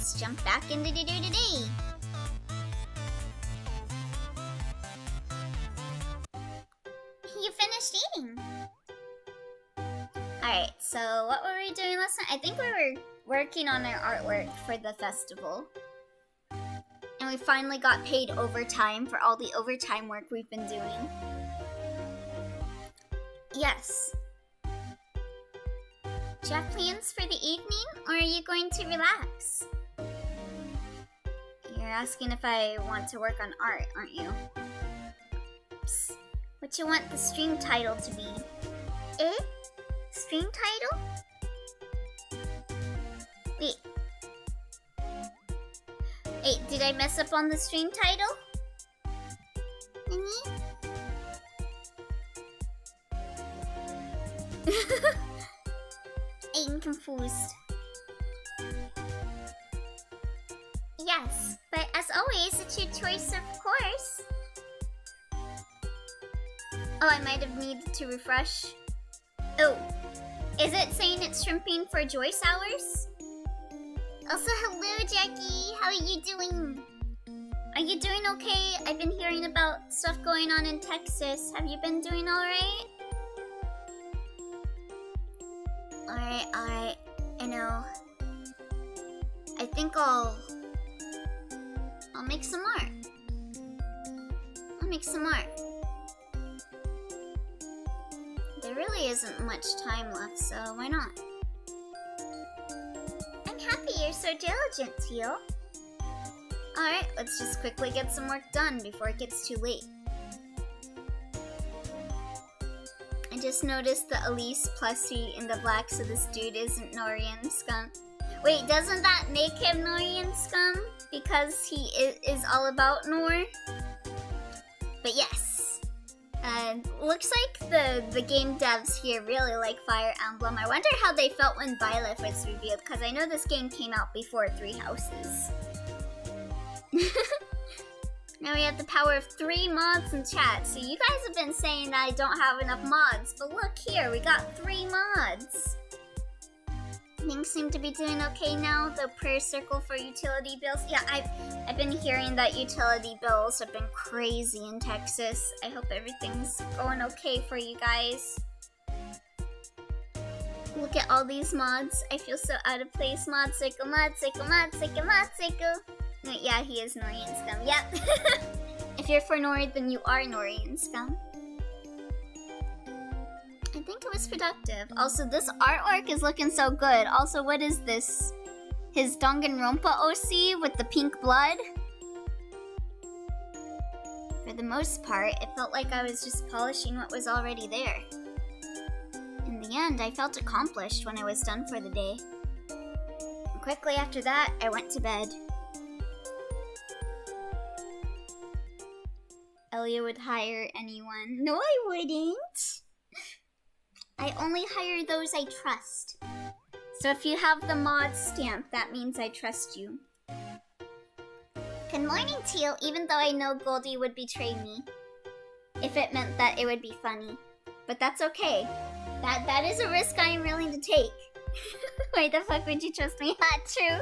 let's jump back into the day. You finished eating. Alright, so what were we doing last night? I think we were working on our artwork for the festival. And we finally got paid overtime for all the overtime work we've been doing. Yes. Do you have plans for the evening, or are you going to relax? You're asking if I want to work on art, aren't you? Psst. What you want the stream title to be? Stream title? Wait. Wait, did I mess up on the stream title? Nani? I'm confused. Yes, but as always, it's your choice, of course. Oh, I might have needed to refresh. Oh, is it saying it's shrimping for Joyce hours? Also, hello, Jackie. How are you doing? Are you doing okay? I've been hearing about stuff going on in Texas. Have you been doing alright? Alright, I know. I think I'll make some art. I'll make some art. There really isn't much time left, so why not? I'm happy you're so diligent, Teal. Alright, let's just quickly get some work done before it gets too late. I just noticed the Elise plushie in the black, so this dude isn't Norian Scum. Wait, doesn't that make him Norian Scum? Because he is all about Nor? But yes. Looks like the game devs here really like Fire Emblem. I wonder how they felt when Byleth was revealed, because I know this game came out before Three Houses. Now we have the power of 3 mods in chat. So you guys have been saying that I don't have enough mods, but look here, we got 3 mods. Things seem to be doing okay now. The prayer circle for utility bills. Yeah, I've been hearing that utility bills have been crazy in Texas. I hope everything's going okay for you guys. Look at all these mods. I feel so out of place. Mod Psycho, Mod Psycho, Mod Psycho, Mod Psycho. Yeah, he is Norian Scum. Yep. If you're for Nori, then you are Norian Scum. I think it was productive. Also, this artwork is looking so good. Also, what is this? His Danganronpa OC with the pink blood? For the most part, it felt like I was just polishing what was already there. In the end, I felt accomplished when I was done for the day. And quickly after that, I went to bed. Elia would hire anyone. No, I wouldn't. I only hire those I trust. So if you have the mod stamp, that means I trust you. Good morning, Teal, even though I know Goldie would betray me. If it meant that it would be funny. But that's okay. That is a risk I am willing to take. Why the fuck would you trust me? Not true.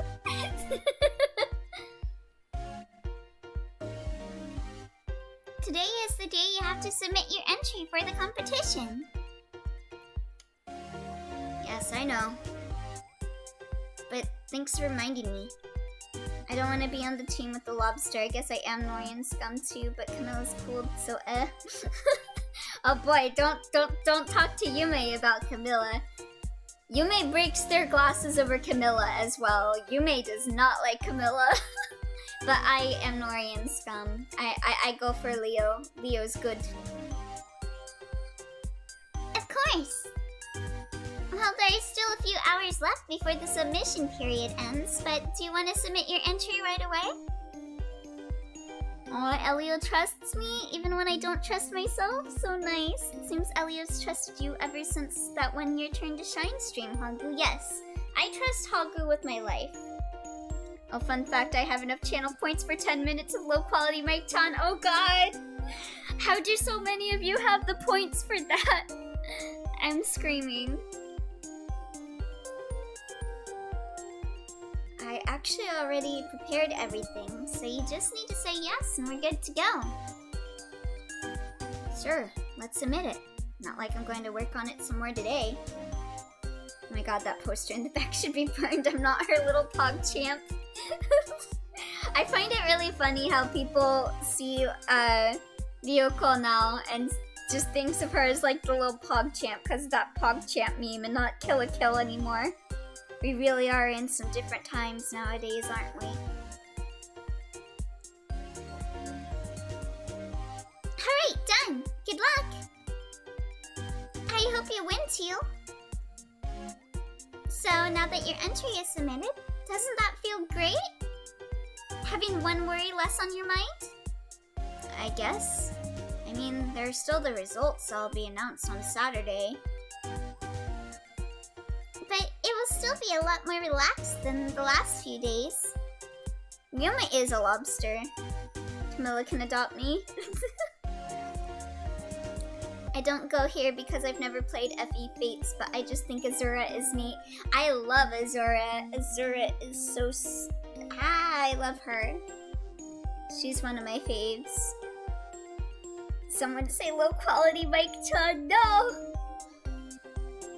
Today is the day you have to submit your entry for the competition. Yes, I know. But thanks for reminding me. I don't want to be on the team with the lobster. I guess I am Norian Scum too, but Camilla's cool, so Oh boy, don't talk to Yume about Camilla. Yume breaks their glasses over Camilla as well. Yume does not like Camilla. But I am Norian Scum. I go for Leo. Leo's good. Of course! Well, there is still a few hours left before the submission period ends, but do you want to submit your entry right away? Oh, Elio trusts me, even when I don't trust myself? So nice. It seems Elio's trusted you ever since that 1 year Turn to Shine stream, Hagu. Yes, I trust Hagu with my life. Oh, fun fact, I have enough channel points for 10 minutes of low-quality mic-ton. Oh god! How do so many of you have the points for that? I'm screaming. actually already prepared everything, so you just need to say yes and we're good to go. Sure, let's submit it. Not like I'm going to work on it some more today. Oh my god, that poster in the back should be burned. I'm not her little PogChamp. I find it really funny how people see Ryoko now and just thinks of her as like the little PogChamp because of that PogChamp meme and not Kill la Kill anymore. We really are in some different times nowadays, aren't we? Alright, done! Good luck! I hope you win, Teal. So, now that your entry is submitted, doesn't that feel great? Having one worry less on your mind? I guess. I mean, there's still the results that'll be announced on Saturday. But it will still be a lot more relaxed than the last few days. Yuma is a lobster. Camilla can adopt me. I don't go here because I've never played FE Fates, but I just think Azura is neat. I love Azura. Azura is so... I love her. She's one of my faves. Someone say low quality mic-chan, no!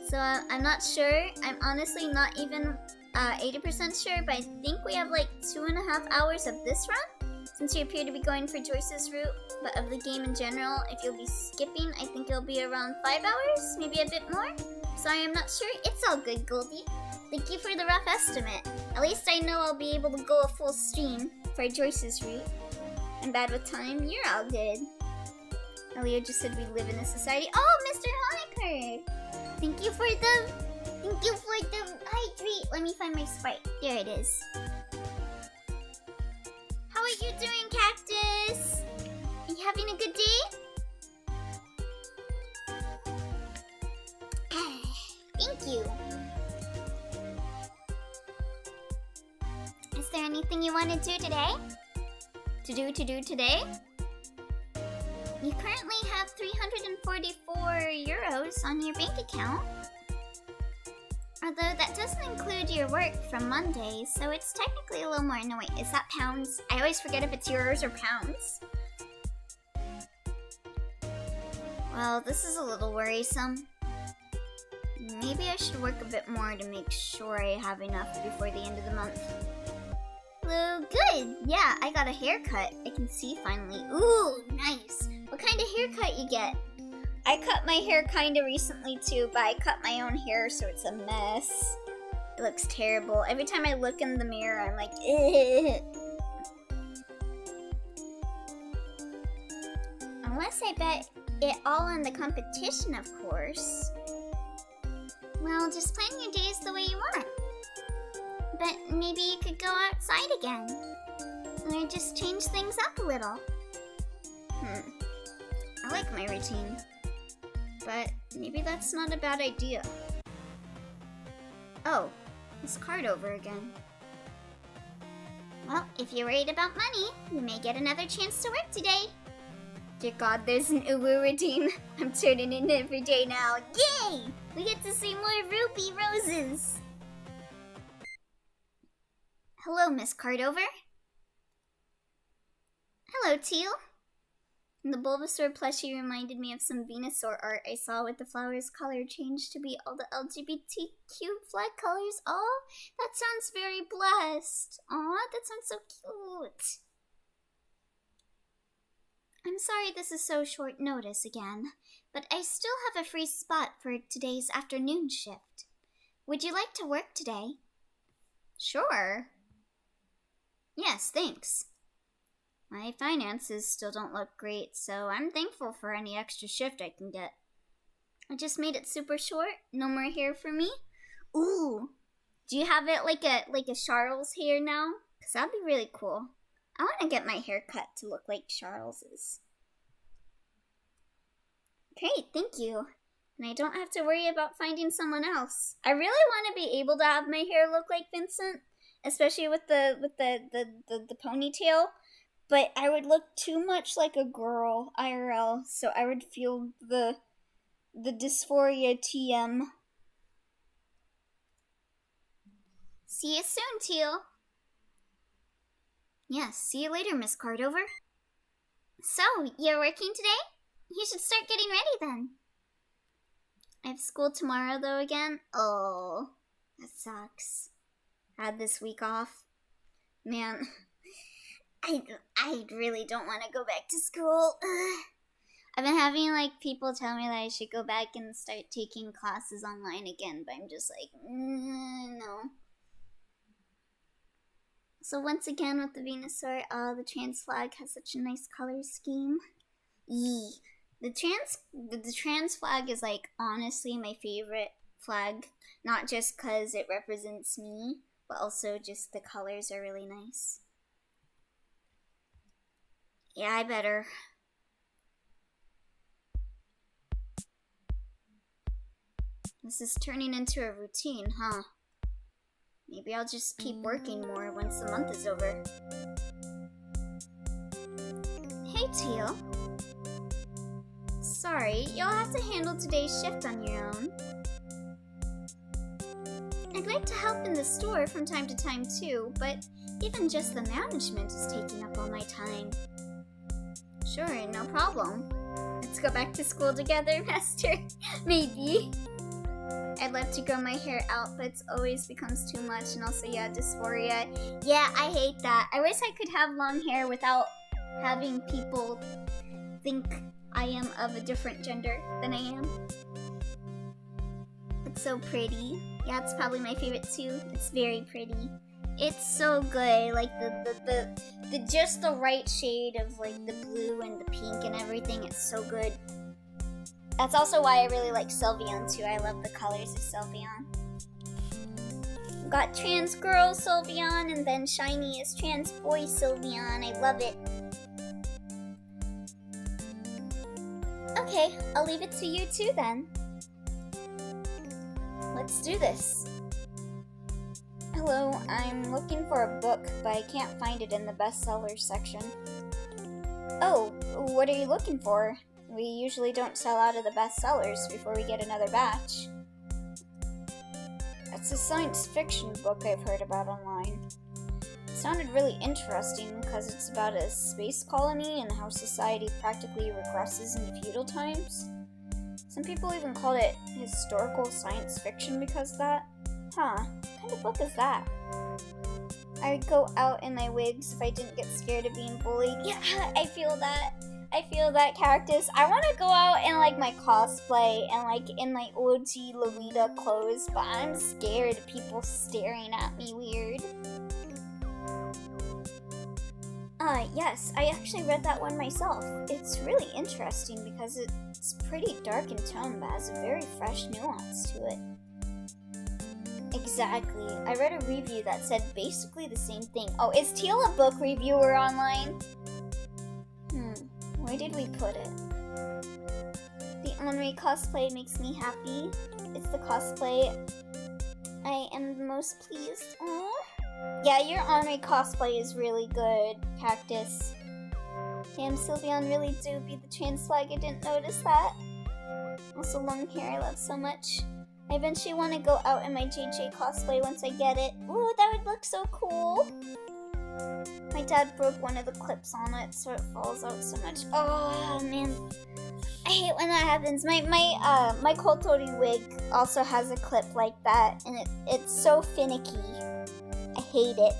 So I'm not sure. I'm honestly not even 80% sure, but I think we have like 2.5 hours of this run, since you appear to be going for Joyce's route, but of the game in general, if you'll be skipping, I think it'll be around 5 hours, maybe a bit more. Sorry, I'm not sure. It's all good, Goldie. Thank you for the rough estimate. At least I know I'll be able to go a full stream for Joyce's route. I'm bad with time. You're all good. Elio just said we live in a society. Oh, Mr. Honecker! Thank you for the hydrate. Let me find my Sprite. There it is. How are you doing, Cactus? Are you having a good day? Thank you. Is there anything you want to do today? To do today? You currently have 344 euros on your bank account. Although that doesn't include your work from Monday, so it's technically a little more. No, wait, is that pounds? I always forget if it's euros or pounds. Well, this is a little worrisome. Maybe I should work a bit more to make sure I have enough before the end of the month. Hello, good! Yeah, I got a haircut. I can see finally. Ooh, nice! What kind of haircut you get? I cut my hair kinda recently too, but I cut my own hair so it's a mess. It looks terrible. Every time I look in the mirror, I'm like, ugh. Unless I bet it all on the competition, of course. Well, just plan your days the way you want. But maybe you could go outside again. Or just change things up a little. I like my routine. But maybe that's not a bad idea. Oh, it's card over again. Well, if you're worried about money, you may get another chance to work today. Dear God, there's an Uwu routine. I'm turning in every day now. Yay! We get to see more rupee roses. Hello, Miss Cardover. Hello, Teal. The Bulbasaur plushie reminded me of some Venusaur art I saw with the flower's color changed to be all the LGBTQ flag colors. Oh, that sounds very blessed. Aw, that sounds so cute. I'm sorry this is so short notice again, but I still have a free spot for today's afternoon shift. Would you like to work today? Sure. Yes, thanks. My finances still don't look great, so I'm thankful for any extra shift I can get. I just made it super short. No more hair for me. Ooh, do you have it like a Charles hair now? Cause that'd be really cool. I want to get my hair cut to look like Charles's. Great, thank you. And I don't have to worry about finding someone else. I really want to be able to have my hair look like Vincent, especially with the ponytail. But I would look too much like a girl IRL, so I would feel the dysphoria TM. See you soon, Teal. Yes, see you later, Miss Cardover. So, you're working today? You should start getting ready then. I have school tomorrow though again. Oh, that sucks. Had this week off. Man, I really don't want to go back to school. I've been having people tell me that I should go back and start taking classes online again, but I'm just like, no. So once again with the Venusaur, the trans flag has such a nice color scheme. Yee. The trans flag is honestly my favorite flag, not just because it represents me, but also just the colors are really nice. Yeah, I better. This is turning into a routine, huh? Maybe I'll just keep working more once the month is over. Hey, Teal. Sorry, you'll have to handle today's shift on your own. I'd like to help in the store from time to time too, but even just the management is taking up all my time. Sure, no problem. Let's go back to school together, Master. Maybe. I'd love to grow my hair out, but it always becomes too much, and also, yeah, dysphoria. Yeah, I hate that. I wish I could have long hair without having people think I am of a different gender than I am. It's so pretty. Yeah, it's probably my favorite too. It's very pretty. It's so good, the just the right shade of the blue and the pink and everything. It's so good. That's also why I really like Sylveon too. I love the colors of Sylveon. Got trans girl Sylveon, and then shiny is trans boy Sylveon. I love it. Okay, I'll leave it to you too then. Let's do this. Hello, I'm looking for a book, but I can't find it in the bestsellers section. Oh, what are you looking for? We usually don't sell out of the bestsellers before we get another batch. It's a science fiction book I've heard about online. It sounded really interesting because it's about a space colony and how society practically regresses into feudal times. Some people even called it historical science fiction because of that. Huh, what kind of book is that? I'd go out in my wigs if I didn't get scared of being bullied. Yeah, I feel that. I feel that, Cactus. I want to go out in my cosplay and in my OG Lolita clothes, but I'm scared of people staring at me weird. Yes, I actually read that one myself. It's really interesting because it's pretty dark in tone, but has a very fresh nuance to it. Exactly. I read a review that said basically the same thing. Oh, is Teal a book reviewer online? Where did we put it? The Henri cosplay makes me happy. It's the cosplay I am the most pleased. Aww. Yeah, your Henri cosplay is really good, Cactus. Damn, Sylveon really do be the trans flag. I didn't notice that. Also, long hair I love so much. I eventually want to go out in my JJ cosplay once I get it. Ooh, that would look so cool. My dad broke one of the clips on it, so it falls out so much. Oh man, I hate when that happens. My Kotori wig also has a clip like that, and it's so finicky. I hate it.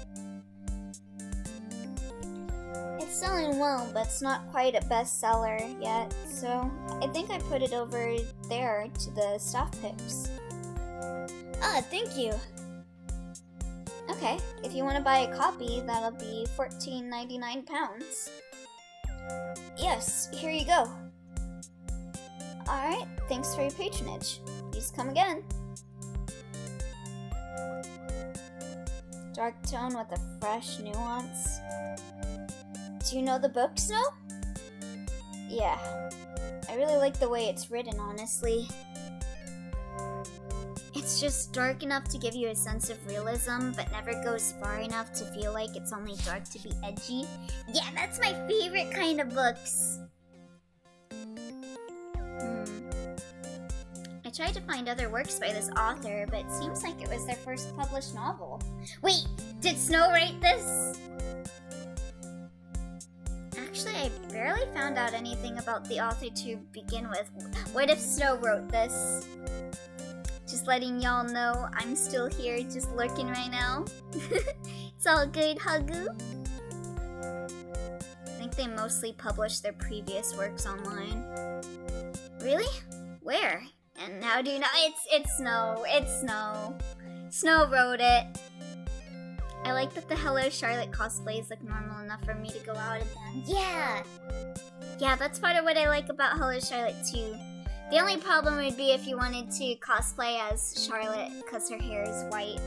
It's selling well, but it's not quite a bestseller yet, so I think I put it over there to the staff picks. Thank you. Okay, if you want to buy a copy, that'll be £14.99. Yes, here you go. Alright, thanks for your patronage. Please come again. Dark tone with a fresh nuance. Do you know the book, Snow? Yeah, I really like the way it's written, honestly. It's just dark enough to give you a sense of realism, but never goes far enough to feel like it's only dark to be edgy. Yeah, that's my favorite kind of books. I tried to find other works by this author, but it seems like it was their first published novel. Wait, did Snow write this? Actually, I barely found out anything about the author to begin with. What if Snow wrote this? Just letting y'all know I'm still here, just lurking right now. It's all good, Hagu. I think they mostly published their previous works online. Really? Where? And how do you know? It's Snow. It's Snow. Snow wrote it. I like that the Hello Charlotte cosplays look normal enough for me to go out in them. Yeah! Yeah, that's part of what I like about Hello Charlotte too. The only problem would be if you wanted to cosplay as Charlotte because her hair is white.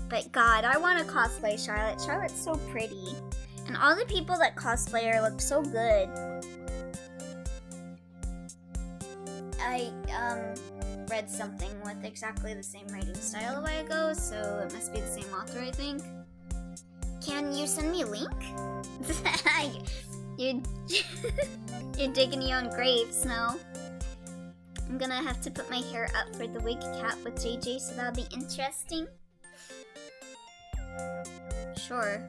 But God, I want to cosplay Charlotte. Charlotte's so pretty. And all the people that cosplay her look so good. I, read something with exactly the same writing style a while ago, so it must be the same author, I think. Can you send me a link? You're digging your own grave, Snow. I'm gonna have to put my hair up for the wig cap with JJ, so that'll be interesting. Sure.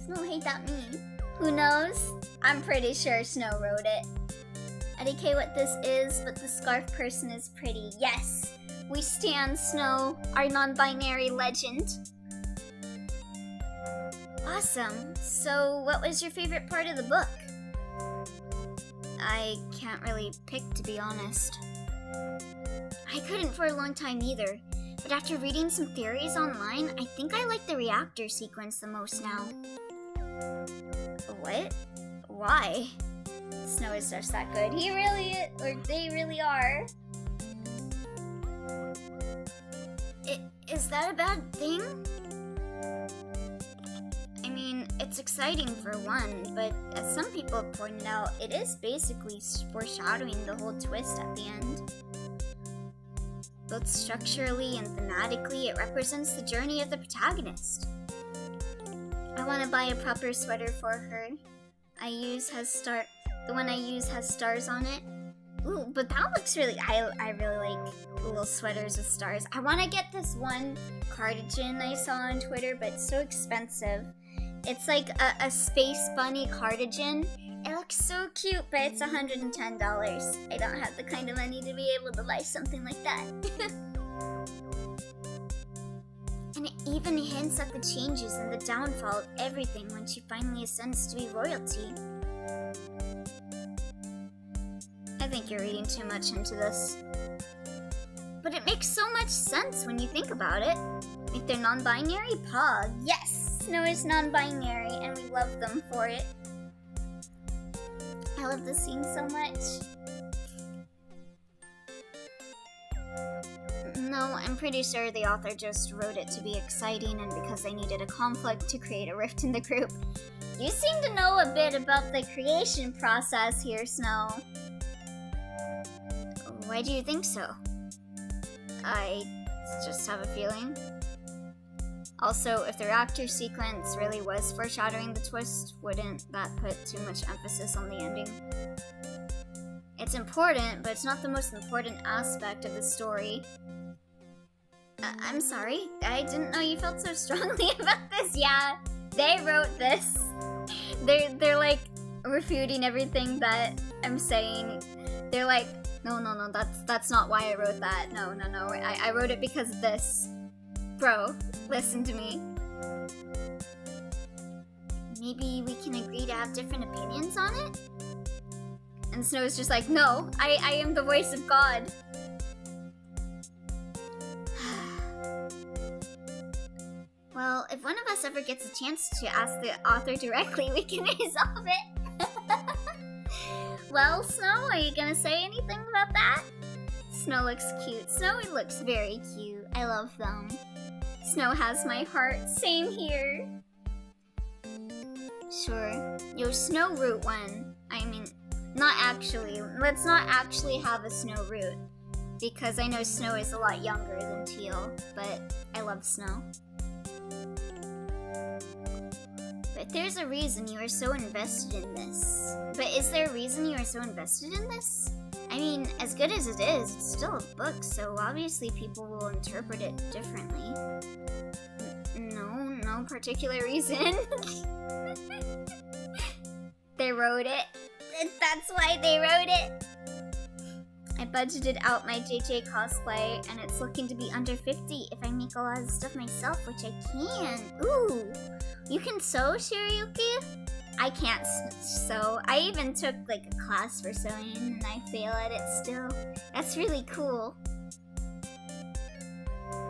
Snow hate that me. Who knows? I'm pretty sure Snow wrote it. IDK what this is, but the scarf person is pretty. Yes! We stan Snow, our non-binary legend. Awesome. So, what was your favorite part of the book? I can't really pick, to be honest. I couldn't for a long time either, but after reading some theories online, I think I like the reactor sequence the most now. What? Why? Snow is just that good. He really is, or they really are. Is that a bad thing? I mean, it's exciting for one, but as some people have pointed out, it is basically foreshadowing the whole twist at the end. Both structurally and thematically, it represents the journey of the protagonist. I want to buy a proper sweater for her. The one I use has stars on it. Ooh, but that looks really, I really like little sweaters with stars. I want to get this one cardigan I saw on Twitter, but it's so expensive. It's like a space bunny cardigan. It looks so cute, but it's $110. I don't have the kind of money to be able to buy something like that. And it even hints at the changes and the downfall of everything when she finally ascends to be royalty. I think you're reading too much into this. But it makes so much sense when you think about it. If they're non-binary, Pog. Yes! Snow is non-binary, and we love them for it. I love this scene so much. No, I'm pretty sure the author just wrote it to be exciting and because they needed a conflict to create a rift in the group. You seem to know a bit about the creation process here, Snow. Why do you think so? I just have a feeling. Also, if the reactor sequence really was foreshadowing the twist, wouldn't that put too much emphasis on the ending? It's important, but it's not the most important aspect of the story. I'm sorry, I didn't know you felt so strongly about this. Yeah, they wrote this. They're like refuting everything that I'm saying. They're like, no, that's not why I wrote that. No, I wrote it because of this. Bro, listen to me. Maybe we can agree to have different opinions on it? And Snow's just like, no, I am the voice of God. Well, if one of us ever gets a chance to ask the author directly, we can resolve it. Well, Snow, are you gonna say anything about that? Snow looks cute. Snow looks very cute. I love them. Snow has my heart. Same here. Sure. Yo, Snow root one. I mean, not actually. Let's not actually have a Snow root. Because I know Snow is a lot younger than Teal. But I love Snow. But there's a reason you are so invested in this. But is there a reason you are so invested in this? I mean, as good as it is, it's still a book, so obviously people will interpret it differently. No particular reason. wrote it. That's why they wrote it. I budgeted out my JJ cosplay, and it's looking to be under 50 if I make a lot of stuff myself, which I can. Ooh, you can sew, Shiryuki? I can't sew. I even took like a class for sewing, and I fail at it still. That's really cool.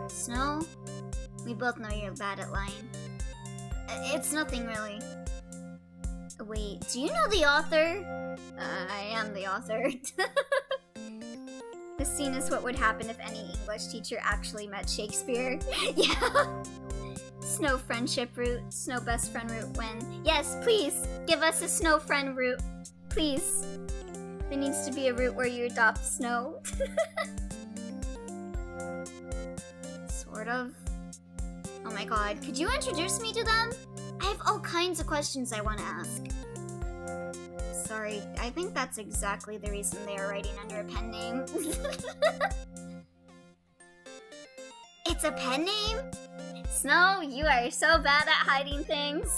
Snow, we both know you're bad at lying. It's nothing really. Wait, do you know the author? I am the author. This scene is what would happen if any English teacher actually met Shakespeare. Yeah. Snow friendship route, snow best friend route when. Yes, please, give us a snow friend route. Please. There needs to be a route where you adopt Snow. Sort of. Oh my god, could you introduce me to them? I have all kinds of questions I want to ask. Sorry, I think that's exactly the reason they are writing under a pen name. It's a pen name? Snow, you are so bad at hiding things.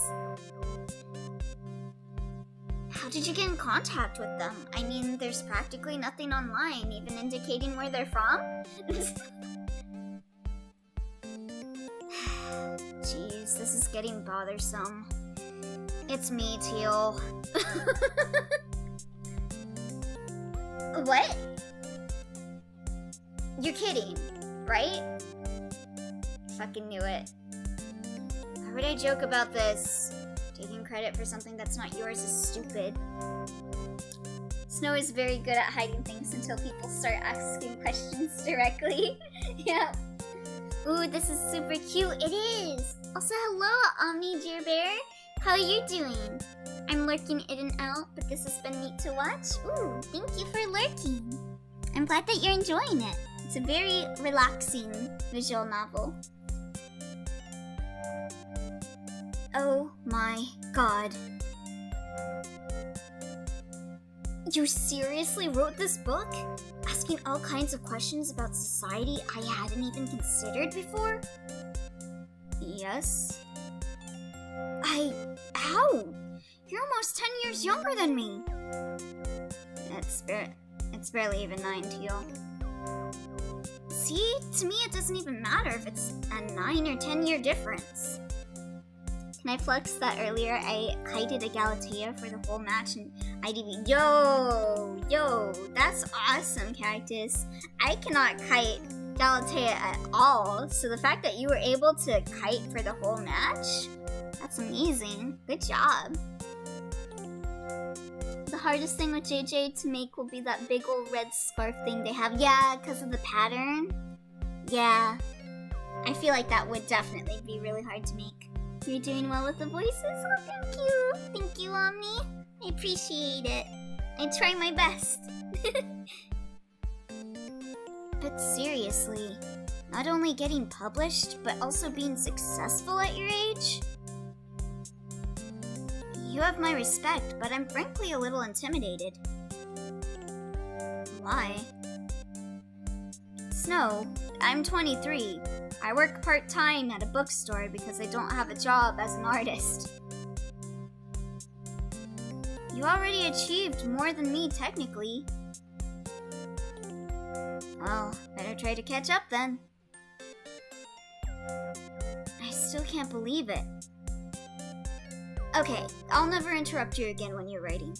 How did you get in contact with them? I mean, there's practically nothing online, even indicating where they're from. Jeez, this is getting bothersome. It's me, Teal. What? You're kidding, right? Fucking knew it. Why would I joke about this? Taking credit for something that's not yours is stupid. Snow is very good at hiding things until people start asking questions directly. Yeah. Ooh, this is super cute. It is. Also, hello, Omni Dear Bear. How are you doing? I'm lurking in and out, but this has been neat to watch. Ooh, thank you for lurking. I'm glad that you're enjoying it. It's a very relaxing visual novel. Oh my god. You seriously wrote this book? Asking all kinds of questions about society I hadn't even considered before? Yes. How? You're almost 10 years younger than me. It's barely even 9, Teal. See? To me it doesn't even matter if it's a 9 or 10 year difference. Can I flex that earlier I kited a Galatea for the whole match and IDV? Yo, that's awesome, Cactus. I cannot kite Galatea at all, so the fact that you were able to kite for the whole match, that's amazing. Good job. The hardest thing with JJ to make will be that big old red scarf thing they have. Yeah, because of the pattern. Yeah. I feel like that would definitely be really hard to make. You're doing well with the voices? Oh, thank you. Thank you, Omni. I appreciate it. I try my best. But seriously, not only getting published, but also being successful at your age? You have my respect, but I'm frankly a little intimidated. Why? Snow, I'm 23. I work part-time at a bookstore because I don't have a job as an artist. You already achieved more than me, technically. Well, better try to catch up then. I still can't believe it. Okay, I'll never interrupt you again when you're writing.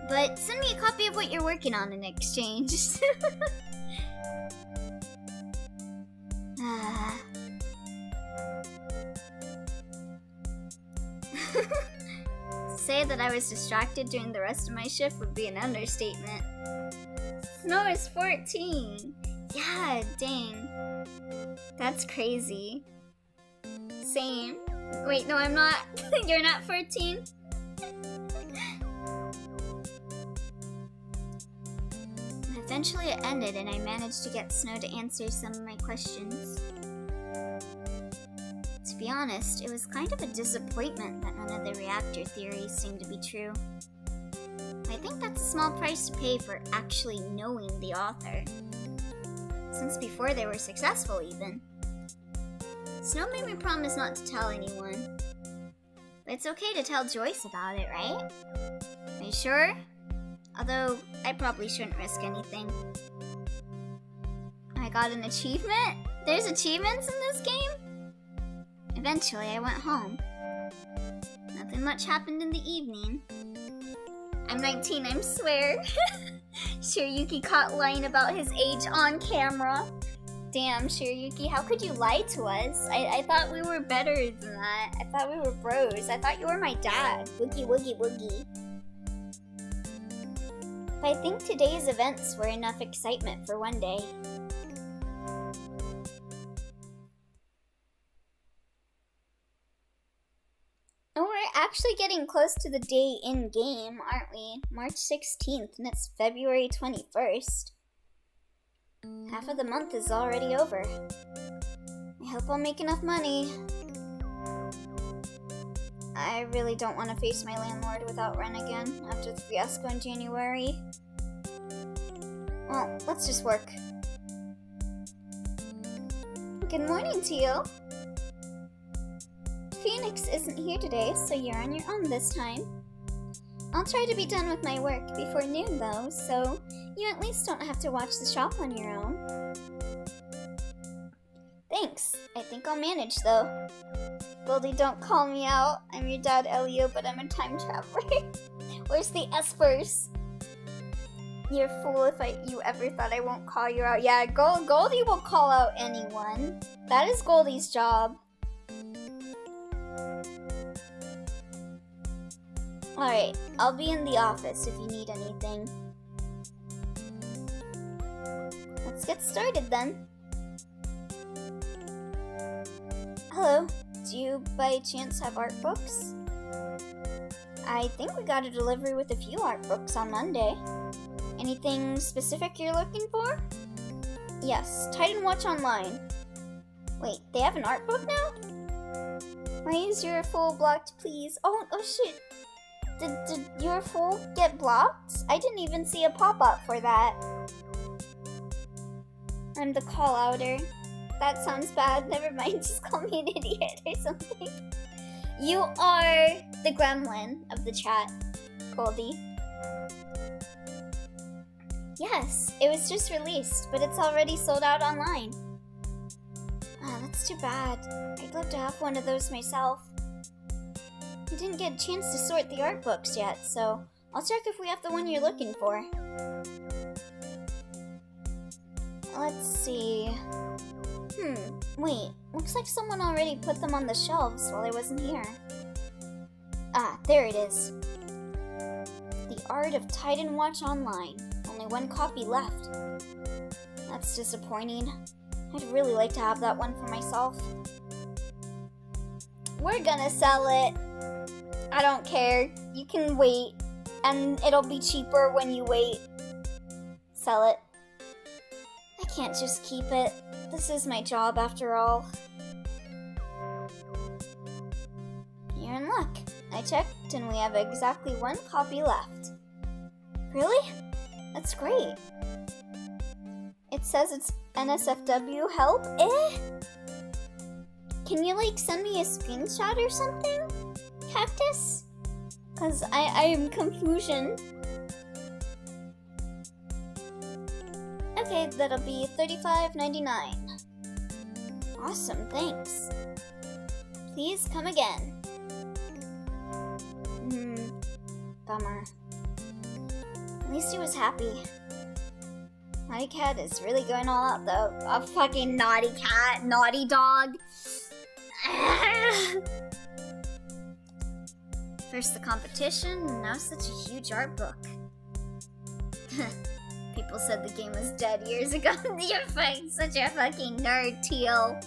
But send me a copy of what you're working on in exchange. To say that I was distracted during the rest of my shift would be an understatement. Snow is 14. Yeah, dang. That's crazy. Same. Wait, no, I'm not. You're not 14? Eventually it ended and I managed to get Snow to answer some of my questions. To be honest, it was kind of a disappointment that none of the reactor theories seemed to be true. I think that's a small price to pay for actually knowing the author. Since before they were successful even. Snow made me promise not to tell anyone. But it's okay to tell Joyce about it, right? Are you sure? Although, I probably shouldn't risk anything. I got an achievement? There's achievements in this game? Eventually, I went home. Nothing much happened in the evening. I'm 19, I swear. Shiryuki caught lying about his age on camera. Damn, Shiryuki, how could you lie to us? I thought we were better than that. I thought we were bros. I thought you were my dad. Woogie, woogie, woogie. But I think today's events were enough excitement for one day. Oh, we're actually getting close to the day in-game, aren't we? March 16th, and it's February 21st. Half of the month is already over. I hope I'll make enough money. I really don't want to face my landlord without rent again after the fiasco in January. Well, let's just work. Good morning to you. Phoenix isn't here today, so you're on your own this time. I'll try to be done with my work before noon though, so you at least don't have to watch the shop on your own. Thanks. I think I'll manage though. Goldie, don't call me out. I'm your dad, Elio, but I'm a time traveler. Where's the espers? You're a fool if you ever thought I won't call you out. Yeah, Goldie will call out anyone. That is Goldie's job. Alright, I'll be in the office if you need anything. Let's get started then. Hello, do you by chance have art books? I think we got a delivery with a few art books on Monday. Anything specific you're looking for? Yes, Titan Watch Online. Wait, they have an art book now? Why is your full blocked, please? Oh shit. Did your full get blocked? I didn't even see a pop-up for that. I'm the call-outer. That sounds bad. Never mind, just call me an idiot or something. You are the gremlin of the chat, Goldie. Yes, it was just released, but it's already sold out online. Ah, that's too bad. I'd love to have one of those myself. I didn't get a chance to sort the art books yet, so I'll check if we have the one you're looking for. Let's see. Wait, looks like someone already put them on the shelves while I wasn't here. Ah, there it is. The Art of Titan Watch Online. Only one copy left. That's disappointing. I'd really like to have that one for myself. We're gonna sell it. I don't care. You can wait, and it'll be cheaper when you wait. Sell it. I can't just keep it. This is my job after all. You're in luck. I checked, and we have exactly one copy left. Really? That's great. It says it's NSFW help? Can you, send me a screenshot or something? Cactus? Cause I am confusion. Okay, that'll be $35.99. Awesome, thanks. Please come again. Bummer. At least he was happy. Naughty Cat is really going all out though. A fucking naughty cat, naughty dog. First the competition, now such a huge art book. People said the game was dead years ago. You're such a fucking nerd, Teal.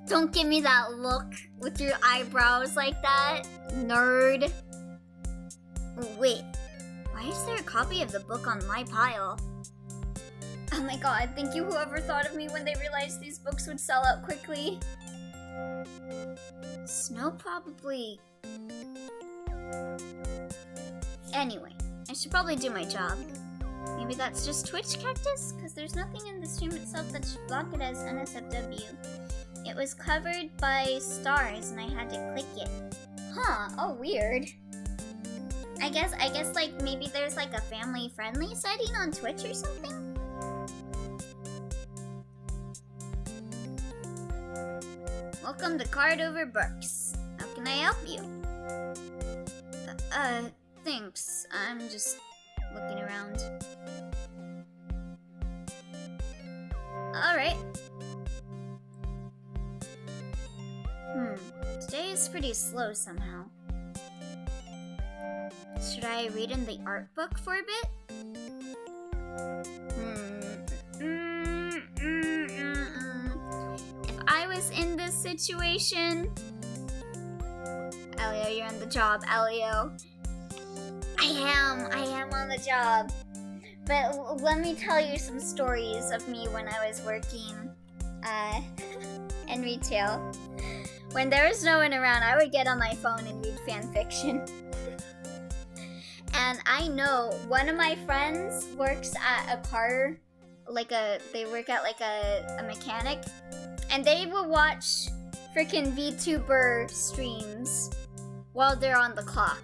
Don't give me that look with your eyebrows like that, nerd. Wait, why is there a copy of the book on my pile? Oh my god, thank you whoever thought of me when they realized these books would sell out quickly. Snow probably... Anyway, I should probably do my job. Maybe that's just Twitch Cactus? Because there's nothing in the stream itself that should block it as NSFW. It was covered by stars and I had to click it. Huh, oh weird. I guess like maybe there's like a family-friendly setting on Twitch or something? Welcome to Card Over Books. How can I help you? Thanks. I'm just looking around. Alright. Today is pretty slow somehow. Should I read in the art book for a bit? If I was in this situation... Elio, you're on the job, Elio. I am on the job. But let me tell you some stories of me when I was working in retail. When there was no one around, I would get on my phone and read fan fiction. And I know one of my friends works at a car, they work at like a mechanic, and they will watch freaking VTuber streams while they're on the clock.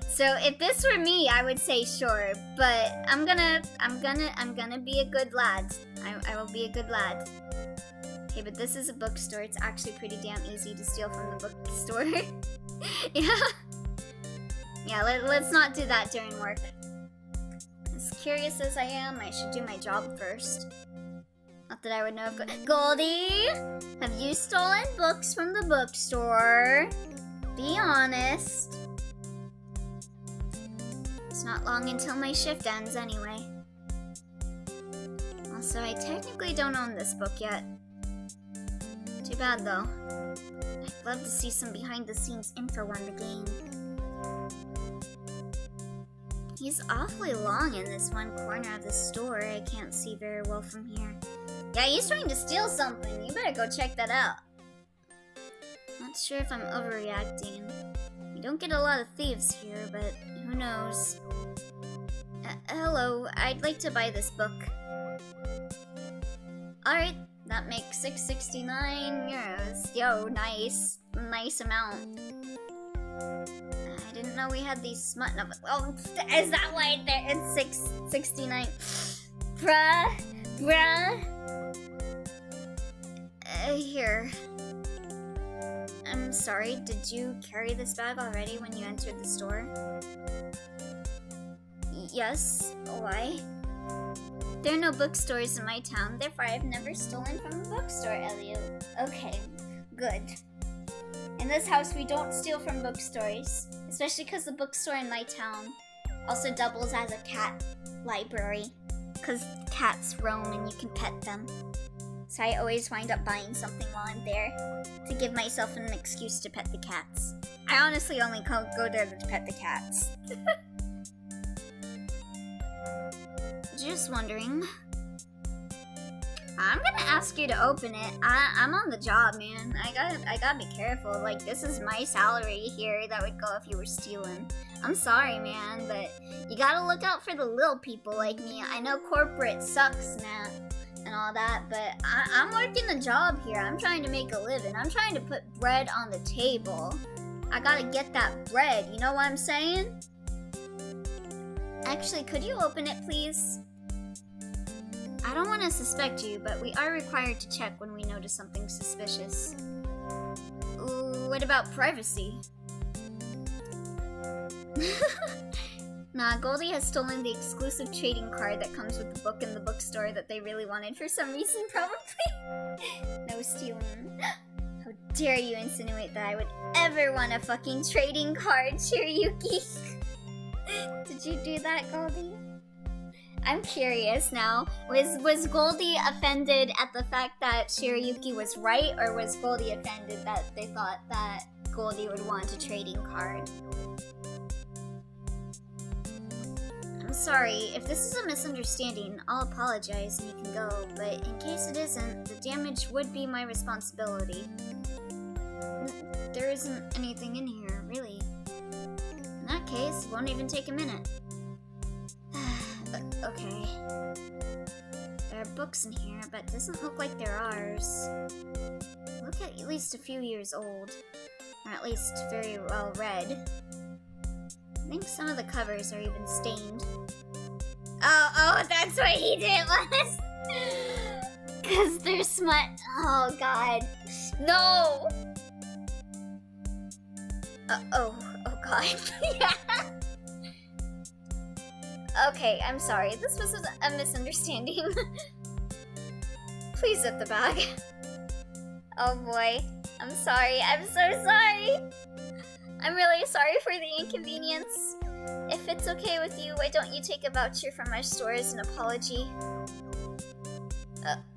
So if this were me, I would say sure, but I'm gonna be a good lad. I will be a good lad. Okay, but this is a bookstore. It's actually pretty damn easy to steal from the bookstore. Yeah, let's not do that during work. As curious as I am, I should do my job first. Not that I would know if... Goldie! Have you stolen books from the bookstore? Be honest. It's not long until my shift ends anyway. Also, I technically don't own this book yet. Too bad though. I'd love to see some behind-the-scenes info on the game. He's awfully long in this one corner of the store. I can't see very well from here. Yeah, he's trying to steal something. You better go check that out. Not sure if I'm overreacting. We don't get a lot of thieves here, but who knows. Hello, I'd like to buy this book. Alright, that makes 669 euros. Yo, nice. Nice amount. I didn't know we had these smut novels. Oh, is that why it's 669? Bruh. Here. I'm sorry, did you carry this bag already when you entered the store? Yes, why? There are no bookstores in my town, therefore I've never stolen from a bookstore, Elio. Okay, good. In this house, we don't steal from bookstores, especially because the bookstore in my town also doubles as a cat library, because cats roam and you can pet them. So I always wind up buying something while I'm there to give myself an excuse to pet the cats. I honestly only go there to pet the cats. Just wondering. I'm gonna ask you to open it. I'm on the job, man. I gotta be careful. Like, this is my salary here that would go if you were stealing. I'm sorry, man, but you gotta look out for the little people like me. I know corporate sucks, man, and all that, but I'm working a job here. I'm trying to make a living. I'm trying to put bread on the table. I gotta get that bread, you know what I'm saying? Actually, could you open it, please? I don't want to suspect you, but we are required to check when we notice something suspicious. Ooh, what about privacy? Nah, Goldie has stolen the exclusive trading card that comes with the book in the bookstore that they really wanted for some reason, probably. No stealing. How dare you insinuate that I would ever want a fucking trading card, Shiryuki? Did you do that, Goldie? I'm curious now. Was Goldie offended at the fact that Shiryuki was right, or was Goldie offended that they thought that Goldie would want a trading card? I'm sorry, if this is a misunderstanding, I'll apologize and you can go, but in case it isn't, the damage would be my responsibility. There isn't anything in here, really. In that case, it won't even take a minute. Okay. There are books in here, but it doesn't look like they're ours. Look at least a few years old. Or at least very well read. I think some of the covers are even stained. Oh, that's what he did was. Cause they're smut. Oh god. No! Oh god. Yeah. Okay, I'm sorry. This was a misunderstanding. Please zip the bag. Oh boy. I'm sorry. I'm so sorry. I'm really sorry for the inconvenience. If it's okay with you, why don't you take a voucher from our store as an apology?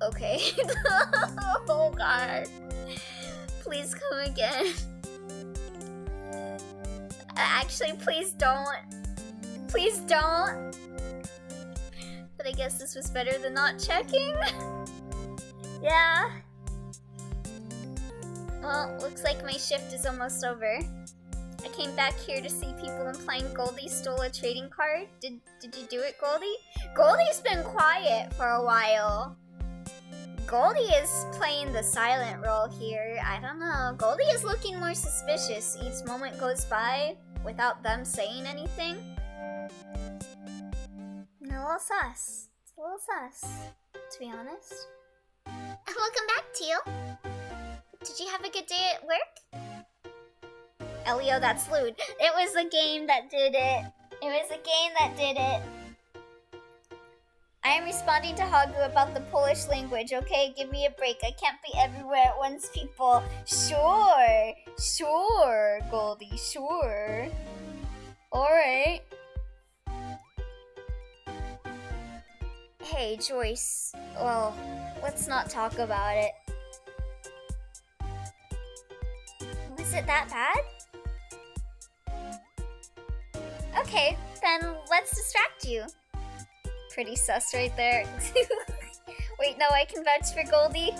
Okay. Oh god. Please come again. Actually, please don't. Please don't. But I guess this was better than not checking. Yeah. Well, looks like my shift is almost over. I came back here to see people implying Goldie stole a trading card. Did you do it, Goldie? Goldie's been quiet for a while. Goldie is playing the silent role here. I don't know. Goldie is looking more suspicious each moment goes by without them saying anything. A little sus. It's a little sus, to be honest. Welcome back, Teal. Did you have a good day at work? Elio, that's lewd. It was the game that did it. It was the game that did it. I am responding to Hagu about the Polish language, okay? Give me a break. I can't be everywhere at once, people. Sure, Goldie, sure. Alright. Hey, Joyce. Well, let's not talk about it. Was it that bad? Okay, then let's distract you. Pretty sus right there. Wait, no, I can vouch for Goldie.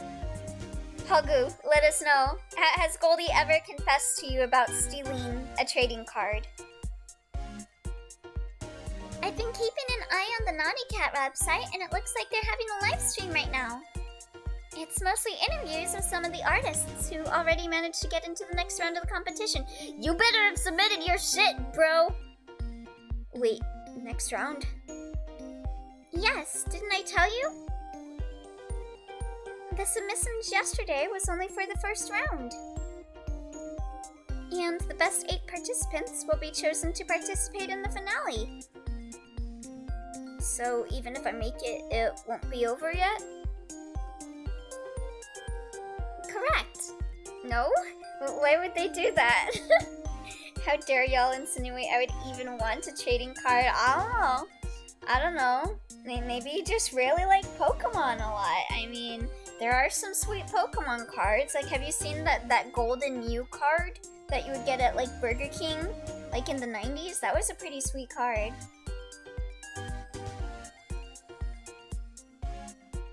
Hagu, let us know. Has Goldie ever confessed to you about stealing a trading card? I've been keeping an eye on the Naughty Cat website, and it looks like they're having a live stream right now. It's mostly interviews with some of the artists who already managed to get into the next round of the competition. You better have submitted your shit, bro! Wait, next round? Yes, didn't I tell you? The submissions yesterday was only for the first round. And the best 8 participants will be chosen to participate in the finale. So even if I make it, it won't be over yet? Correct. No? Why would they do that? How dare y'all insinuate I would even want a trading card? I don't know. Maybe you just really like Pokemon a lot. I mean, there are some sweet Pokemon cards. Like, have you seen that Golden Mew card that you would get at, like, Burger King? Like, in the 90s? That was a pretty sweet card.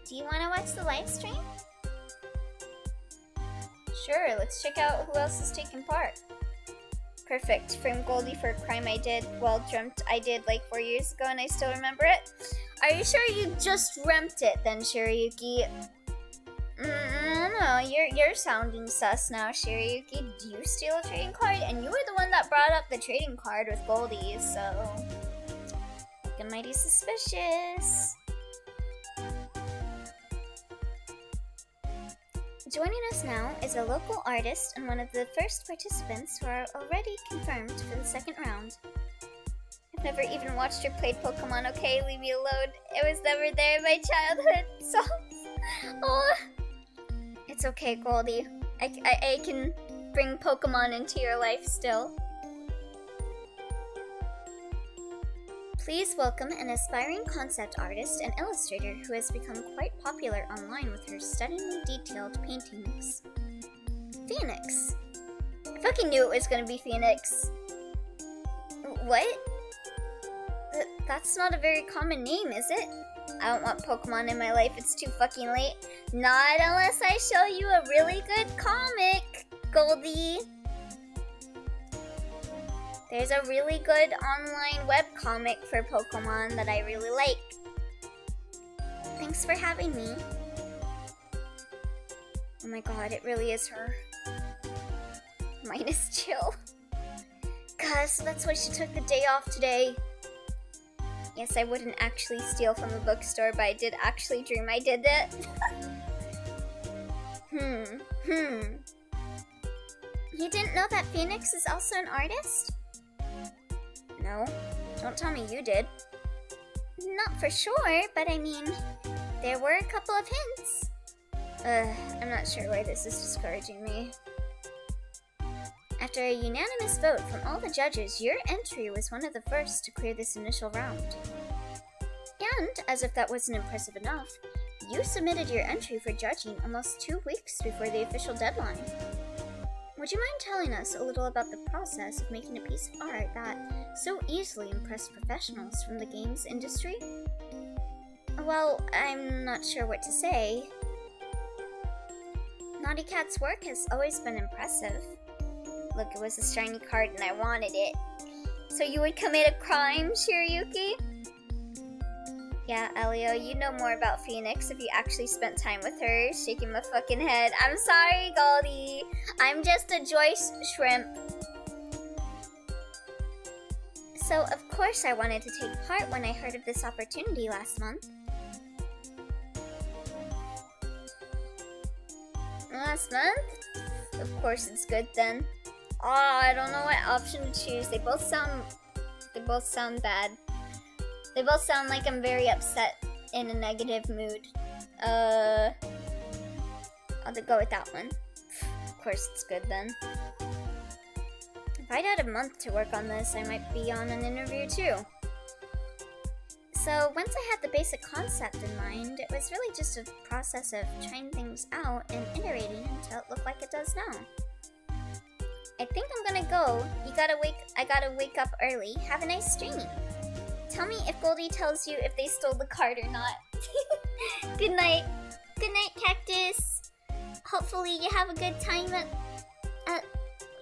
Do you want to watch the live stream? Sure, let's check out who else is taking part. Perfect. Frame Goldie for a crime I did. Well, dreamt I did like 4 years ago and I still remember it. Are you sure you just dreamt it then, Shirayuki? No, you're sounding sus now, Shirayuki. Do you steal a trading card? And you were the one that brought up the trading card with Goldie, so... looking mighty suspicious. Joining us now is a local artist and one of the first participants who are already confirmed for the second round. I've never even watched or played Pokemon, okay? Leave me alone. It was never there in my childhood, so... oh. It's okay, Goldie. I can bring Pokemon into your life still. Please welcome an aspiring concept artist and illustrator who has become quite popular online with her stunningly detailed paintings. Phoenix. I fucking knew it was gonna be Phoenix. What? That's not a very common name, is it? I don't want Pokemon in my life, it's too fucking late. Not unless I show you a really good comic, Goldie. There's a really good online webcomic for Pokemon that I really like. Thanks for having me. Oh my god, it really is her. minus chill. God, so that's why she took the day off today. Yes, I wouldn't actually steal from a bookstore, but I did actually dream I did it. You didn't know that Phoenix is also an artist? No, don't tell me you did. Not for sure, but I mean, there were a couple of hints. I'm not sure why this is discouraging me. After a unanimous vote from all the judges, your entry was one of the first to clear this initial round. And, as if that wasn't impressive enough, you submitted your entry for judging almost 2 weeks before the official deadline. Would you mind telling us a little about the process of making a piece of art that so easily impressed professionals from the games industry? Well, I'm not sure what to say. Naughty Cat's work has always been impressive. Look, it was a shiny card and I wanted it. So you would commit a crime, Shiryuki? Yeah, Elio, you know more about Phoenix if you actually spent time with her. Shaking my fucking head. I'm sorry, Goldie. I'm just a Joyce shrimp. So, of course I wanted to take part when I heard of this opportunity last month. Last month? Of course it's good then. I don't know what option to choose. They both sound bad. They both sound like I'm very upset in a negative mood. I'll go with that one. Of course it's good then. If I'd had a month to work on this, I might be on an interview too. So once I had the basic concept in mind, it was really just a process of trying things out and iterating until it looked like it does now. I think I'm gonna go. I gotta wake up early. Have a nice streaming. Tell me if Goldie tells you if they stole the card or not. Good night. Good night, Cactus. Hopefully you have a good time at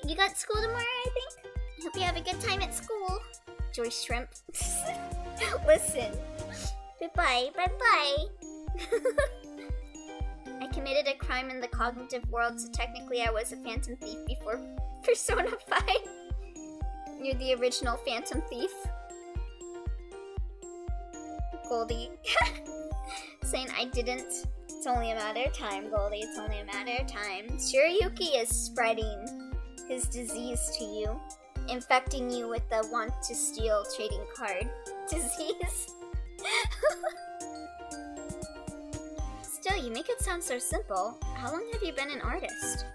you got school tomorrow, I think? I hope you have a good time at school. Joyce Shrimp. Listen. Bye-bye. Bye-bye. I committed a crime in the cognitive world, so technically I was a Phantom Thief before Persona 5. You're the original Phantom Thief. Goldie. Saying I didn't. It's only a matter of time, Goldie. It's only a matter of time. Shiryuki is spreading his disease to you, infecting you with the want to steal trading card disease. Still, you make it sound so simple. How long have you been an artist?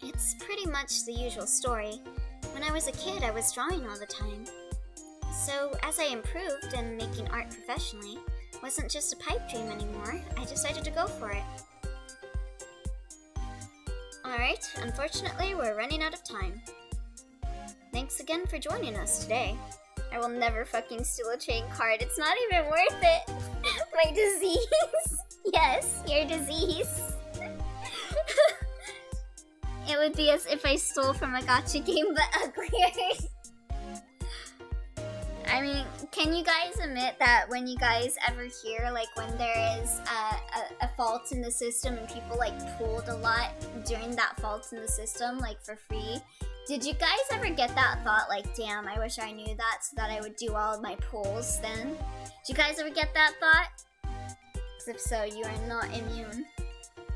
It's pretty much the usual story. When I was a kid, I was drawing all the time. So, as I improved and making art professionally wasn't just a pipe dream anymore, I decided to go for it. Alright, unfortunately, we're running out of time. Thanks again for joining us today. I will never fucking steal a trading card. It's not even worth it. My disease. Yes, your disease. It would be as if I stole from a gacha game, but uglier. I mean, can you guys admit that when you guys ever hear, like, when there is a fault in the system and people, like, pulled a lot during that fault in the system, like, for free, did you guys ever get that thought, like, damn, I wish I knew that so that I would do all of my pulls then? Did you guys ever get that thought? Because if so, you are not immune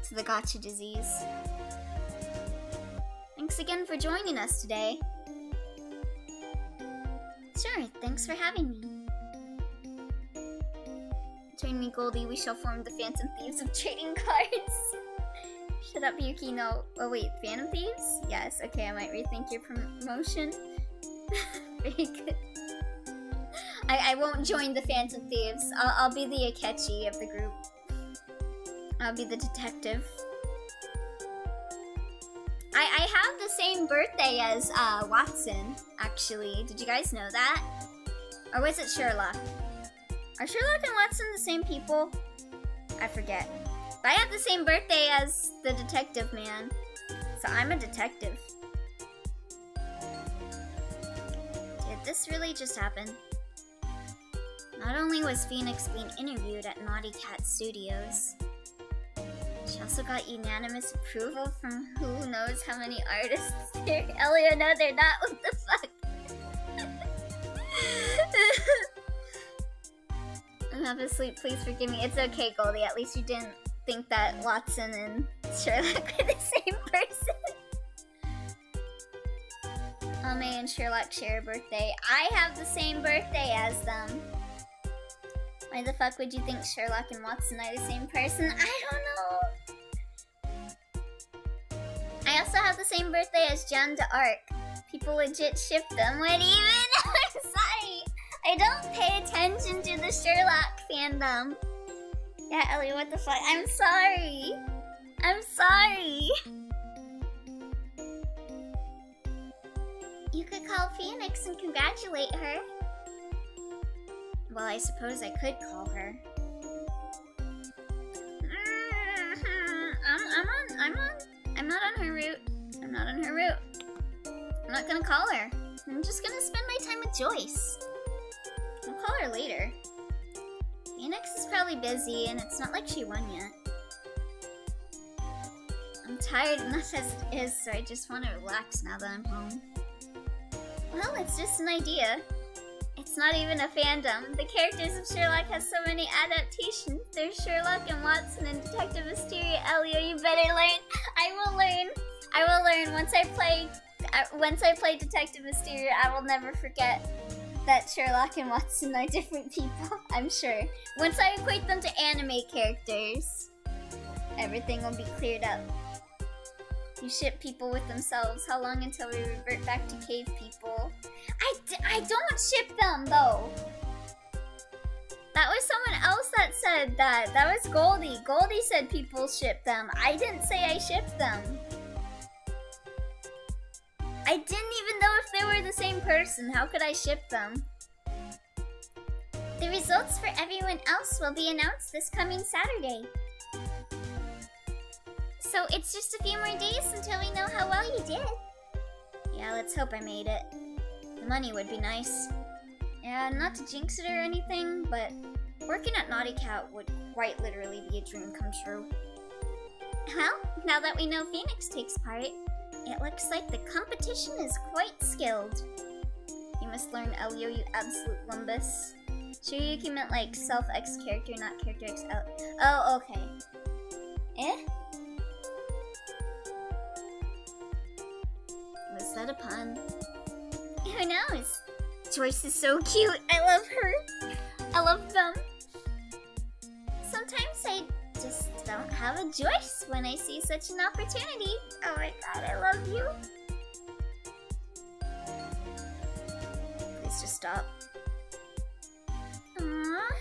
to the gacha disease. Thanks again for joining us today. Sure, thanks for having me. Join me, Goldie, we shall form the Phantom Thieves of trading cards. Shut up, Yuki, no. Oh wait, Phantom Thieves? Yes, okay, I might rethink your promotion. Very good. I won't join the Phantom Thieves. I'll be the Akechi of the group. I'll be the detective. I have the same birthday as Watson, actually. Did you guys know that? Or was it Sherlock? Are Sherlock and Watson the same people? I forget. But I have the same birthday as the detective man. So I'm a detective. Did this really just happen? Not only was Phoenix being interviewed at Naughty Cat Studios, she also got unanimous approval from who knows how many artists there. Elio, no, they're not. What the fuck? I'm half asleep. Please forgive me. It's okay, Goldie. At least you didn't think that Watson and Sherlock were the same person. May and Sherlock share a birthday. I have the same birthday as them. Why the fuck would you think Sherlock and Watson are the same person? I don't know. I also have the same birthday as Jeanne d'Arc. People legit ship them. What even? I'm sorry. I don't pay attention to the Sherlock fandom. Yeah, Ellie, what the fuck? I'm sorry. I'm sorry. You could call Phoenix and congratulate her. Well, I suppose I could call her. I'm not on her route. I'm not on her route. I'm not gonna call her. I'm just gonna spend my time with Joyce. I'll call her later. Phoenix is probably busy, and it's not like she won yet. I'm tired enough as it is, so I just want to relax now that I'm home. Well, it's just an idea. It's not even a fandom. The characters of Sherlock has so many adaptations. There's Sherlock and Watson and Detective Mysteria. Elio, you better learn. I will learn. I will learn. Once I play Detective Mysteria, I will never forget that Sherlock and Watson are different people. I'm sure. Once I equate them to anime characters, everything will be cleared up. You ship people with themselves. How long until we revert back to cave people? I don't ship them, though. That was someone else that said that. That was Goldie. Goldie said people ship them. I didn't say I shipped them. I didn't even know if they were the same person. How could I ship them? The results for everyone else will be announced this coming Saturday. So it's just a few more days until we know how well you did. Yeah, let's hope I made it. The money would be nice. Yeah, not to jinx it or anything, but working at Naughty Cat would quite literally be a dream come true. Well, now that we know Phoenix takes part, it looks like the competition is quite skilled. You must learn Elio, you absolute lumbus. Shiryuki meant like self-X character, not character X. Oh, okay. Eh? Was that a pun? Who knows? Joyce is so cute. I love her. I love them. Sometimes I just don't have a Joyce when I see such an opportunity. Oh my god, I love you. Please just stop. Aww.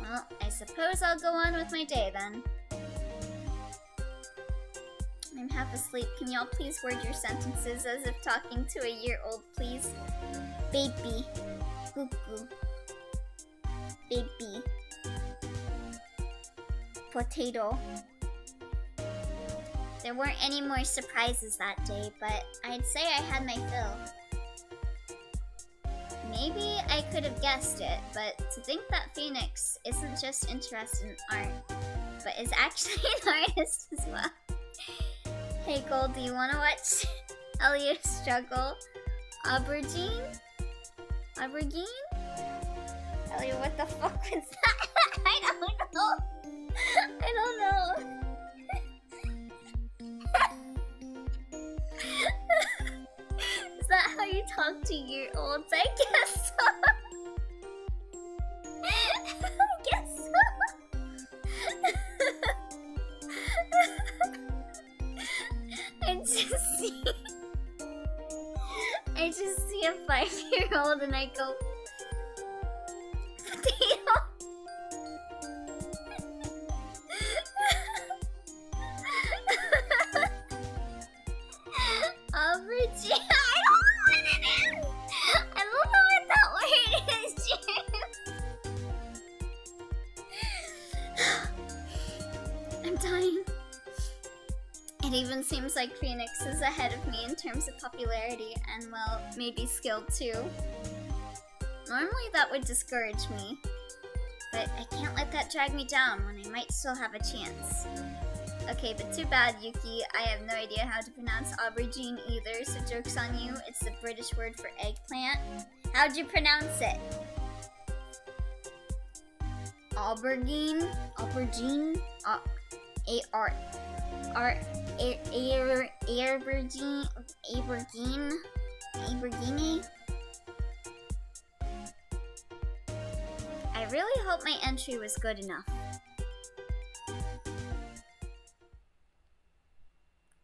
Well, I suppose I'll go on with my day then. I'm half asleep. Can y'all please word your sentences as if talking to a year-old, please? Baby. Goo-goo. Baby. Potato. There weren't any more surprises that day, but I'd say I had my fill. Maybe I could have guessed it, but to think that Phoenix isn't just interested in art, but is actually an artist as well. Hey Gold, do you wanna watch Elio struggle? Aubergine? Aubergine? Elio, what the fuck was that? I don't know. I don't know. Is that how you talk to year-olds? I guess so. I guess so. I just see a 5-year-old and I go, potato. Aubergine. I don't know what it is. I don't know what that word is, James. I'm dying. It even seems like Phoenix is ahead of me in terms of popularity and, well, maybe skill too. Normally that would discourage me. But I can't let that drag me down when I might still have a chance. Okay, but too bad, Yuki. I have no idea how to pronounce aubergine either, so joke's on you. It's the British word for eggplant. How'd you pronounce it? Aubergine? Aubergine? Aubergine? I really hope my entry was good enough.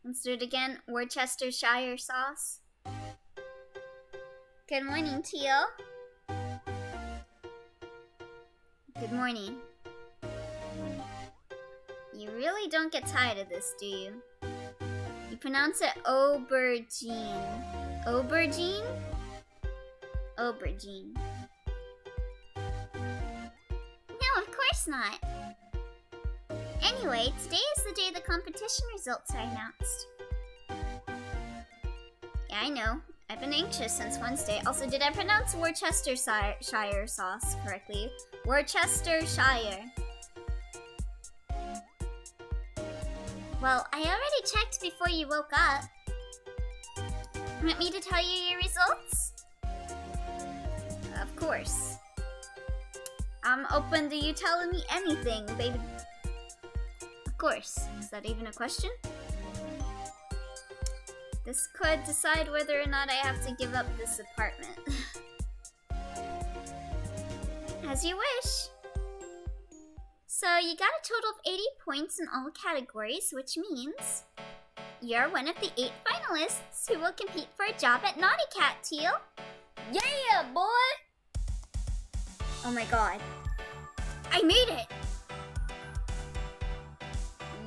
Let's do it again. Worcestershire sauce. Good morning, Teal. Good morning. You really don't get tired of this, do you? You pronounce it aubergine. Aubergine? Aubergine. No, of course not. Anyway, today is the day the competition results are announced. Yeah, I know. I've been anxious since Wednesday. Also, did I pronounce Worcestershire sauce correctly? Worcestershire. Well, I already checked before you woke up. Want me to tell you your results? Of course. I'm open to you telling me anything, baby. Of course. Is that even a question? This could decide whether or not I have to give up this apartment. As you wish. So you got a total of 80 points in all categories, which means you're one of the 8 finalists who will compete for a job at Naughty Cat, Teal. Yeah, boy! Oh my god. I made it!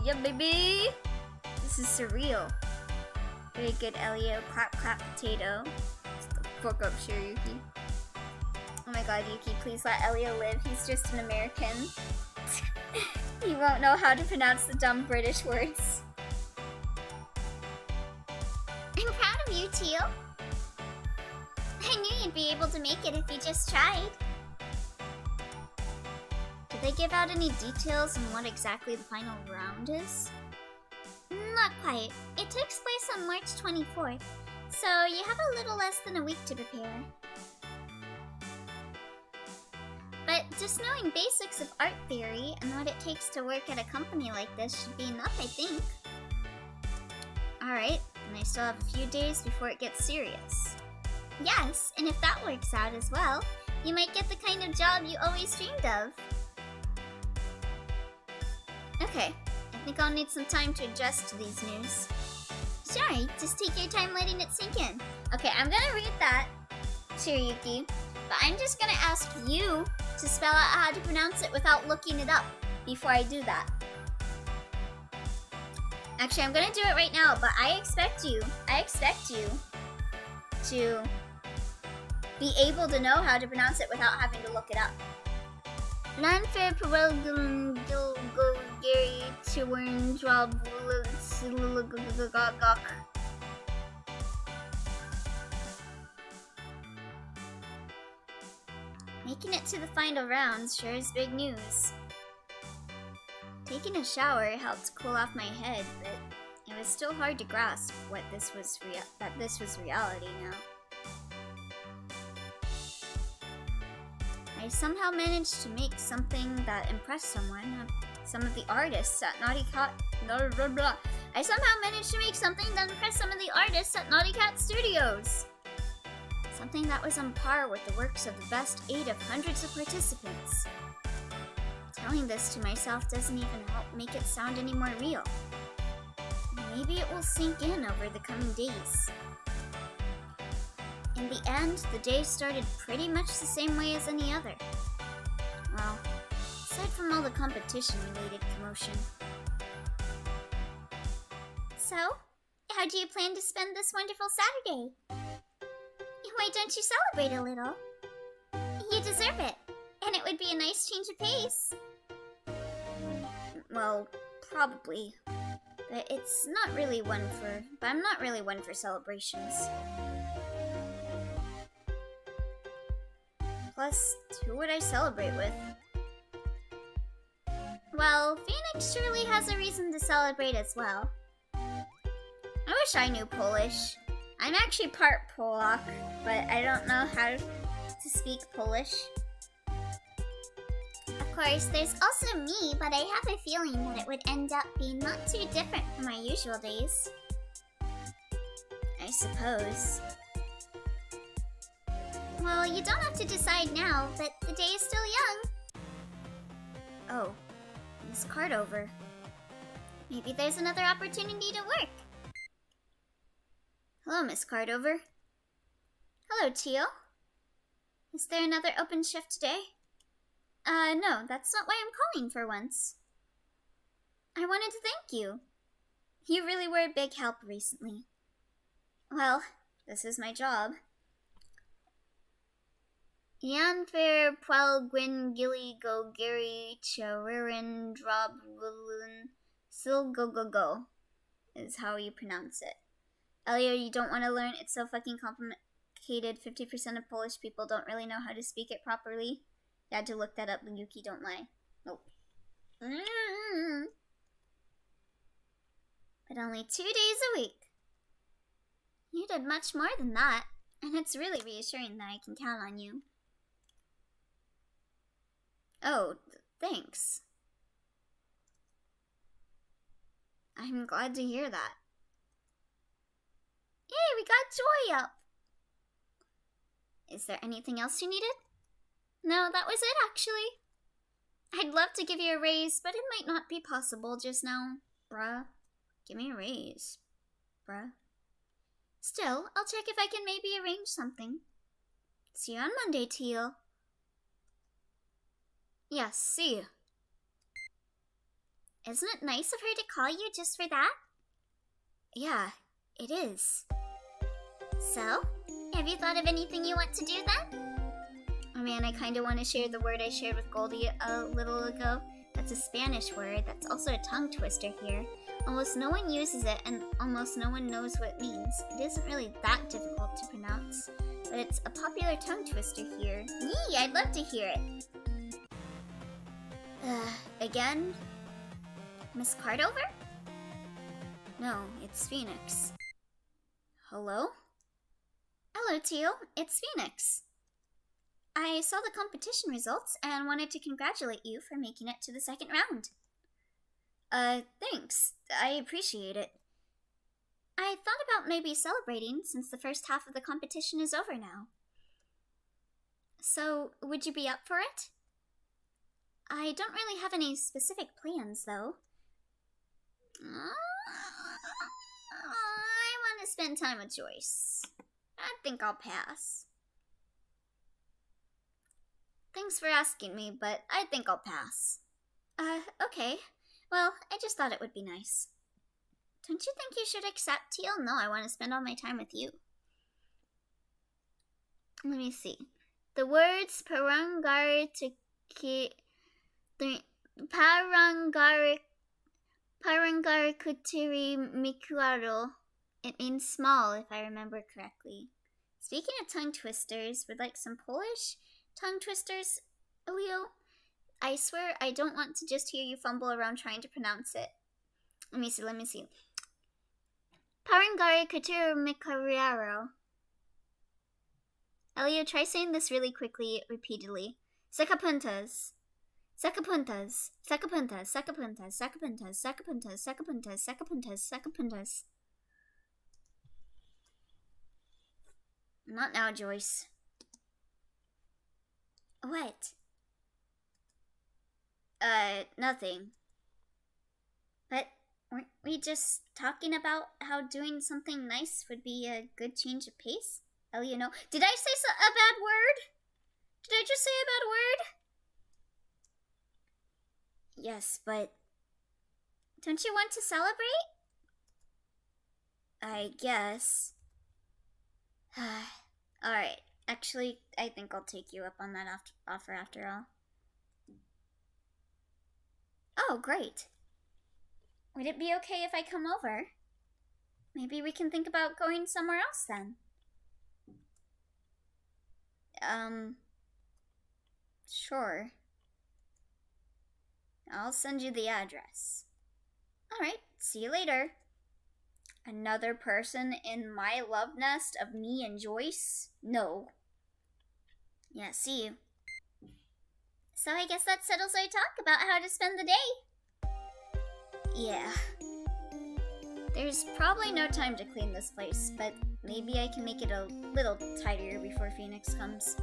Yeah, baby! This is surreal. Very good, Elio. Clap, clap, potato. Fuck up, sure, Yuki. Oh my god, Yuki, please let Elio live. He's just an American. He won't know how to pronounce the dumb British words. I'm proud of you, Teal. I knew you'd be able to make it if you just tried. Did they give out any details on what exactly the final round is? Not quite. It takes place on March 24th, so you have a little less than a week to prepare. But just knowing basics of art theory and what it takes to work at a company like this should be enough, I think. Alright, and I still have a few days before it gets serious. Yes, and if that works out as well, you might get the kind of job you always dreamed of. Okay, I think I'll need some time to adjust to these news. Sure, just take your time letting it sink in. Okay, I'm gonna read that, Shiryuki, but I'm just gonna ask you to spell out how to pronounce it without looking it up before I do that. Actually, I'm gonna do it right now, but I expect you to be able to know how to pronounce it without having to look it up. Lanfair Perelgum Gilgo Gary Chewern Drop Making it to the final rounds sure is big news. Taking a shower helped cool off my head, but it was still hard to grasp that this was reality now. I somehow managed to make something that impressed someone. Some of the artists at Naughty Cat. I somehow managed to make something that impressed some of the artists at Naughty Cat Studios. Something that was on par with the works of the best 8 of hundreds of participants. Telling this to myself doesn't even help make it sound any more real. Maybe it will sink in over the coming days. In the end, the day started pretty much the same way as any other. Well, aside from all the competition-related commotion. So, how do you plan to spend this wonderful Saturday? Why don't you celebrate a little? You deserve it, and it would be a nice change of pace. Well, probably. But I'm not really one for celebrations. Plus, who would I celebrate with? Well, Phoenix surely has a reason to celebrate as well. I wish I knew Polish. I'm actually part Polak, but I don't know how to speak Polish. Of course, there's also me, but I have a feeling that it would end up being not too different from my usual days. I suppose. Well, you don't have to decide now, but the day is still young. Oh, Miss Cardover. Maybe there's another opportunity to work. Hello, Miss Cardover. Hello, Teal. Is there another open shift today? No, that's not why I'm calling for once. I wanted to thank you. You really were a big help recently. Well, this is my job. Yanfair Pwel Gwyn Gilly Go Gary Charirin Drob Wulun Sil Go Go Go is how you pronounce it. Elio, you don't want to learn? It's so fucking complicated. 50% of Polish people don't really know how to speak it properly. You had to look that up, Yuki, don't lie. Nope. But only 2 days a week. You did much more than that, and it's really reassuring that I can count on you. Oh, thanks. I'm glad to hear that. Yay, we got Joy up! Is there anything else you needed? No, that was it actually. I'd love to give you a raise, but it might not be possible just now. Bruh. Give me a raise. Bruh. Still, I'll check if I can maybe arrange something. See you on Monday, Teal. Yes, see you. Isn't it nice of her to call you just for that? Yeah, it is. So, have you thought of anything you want to do then? Oh man, I kinda want to share the word I shared with Goldie a little ago. That's a Spanish word that's also a tongue twister here. Almost no one uses it and almost no one knows what it means. It isn't really that difficult to pronounce, but it's a popular tongue twister here. Yee, I'd love to hear it. Again? Miss Cardover? No, it's Phoenix. Hello? Hello, Teal. It's Phoenix. I saw the competition results and wanted to congratulate you for making it to the second round. Thanks. I appreciate it. I thought about maybe celebrating since the first half of the competition is over now. So, would you be up for it? I don't really have any specific plans, though. I want to spend time with Joyce. I think I'll pass. Thanks for asking me, but I think I'll pass. Okay. Well, I just thought it would be nice. Don't you think you should accept, Teal? No, I want to spend all my time with you. Let me see. The words Parangarikutiri Mikuaro. It means small, if I remember correctly. Speaking of tongue twisters, would like some Polish tongue twisters, Elio? I swear I don't want to just hear you fumble around trying to pronounce it. Let me see. Parangarikutiri Mikuaro. Elio, try saying this really quickly, repeatedly. Sekapuntas. Sekapuntas. Sekapuntas. Sekapuntas. Sekapuntas. Sekapuntas. Sekapuntas. Sekapuntas. Sekapuntas. Not now, Joyce. What? Nothing. But weren't we just talking about how doing something nice would be a good change of pace? Elio, no. Did I say a bad word? Did I just say a bad word? Yes, but don't you want to celebrate? I guess. Alright. Actually, I think I'll take you up on that offer after all. Oh, great. Would it be okay if I come over? Maybe we can think about going somewhere else then. Sure. I'll send you the address. Alright, see you later. Another person in my love nest of me and Joyce? No. Yeah, see you. So I guess that settles our talk about how to spend the day. Yeah. There's probably no time to clean this place, but maybe I can make it a little tidier before Phoenix comes.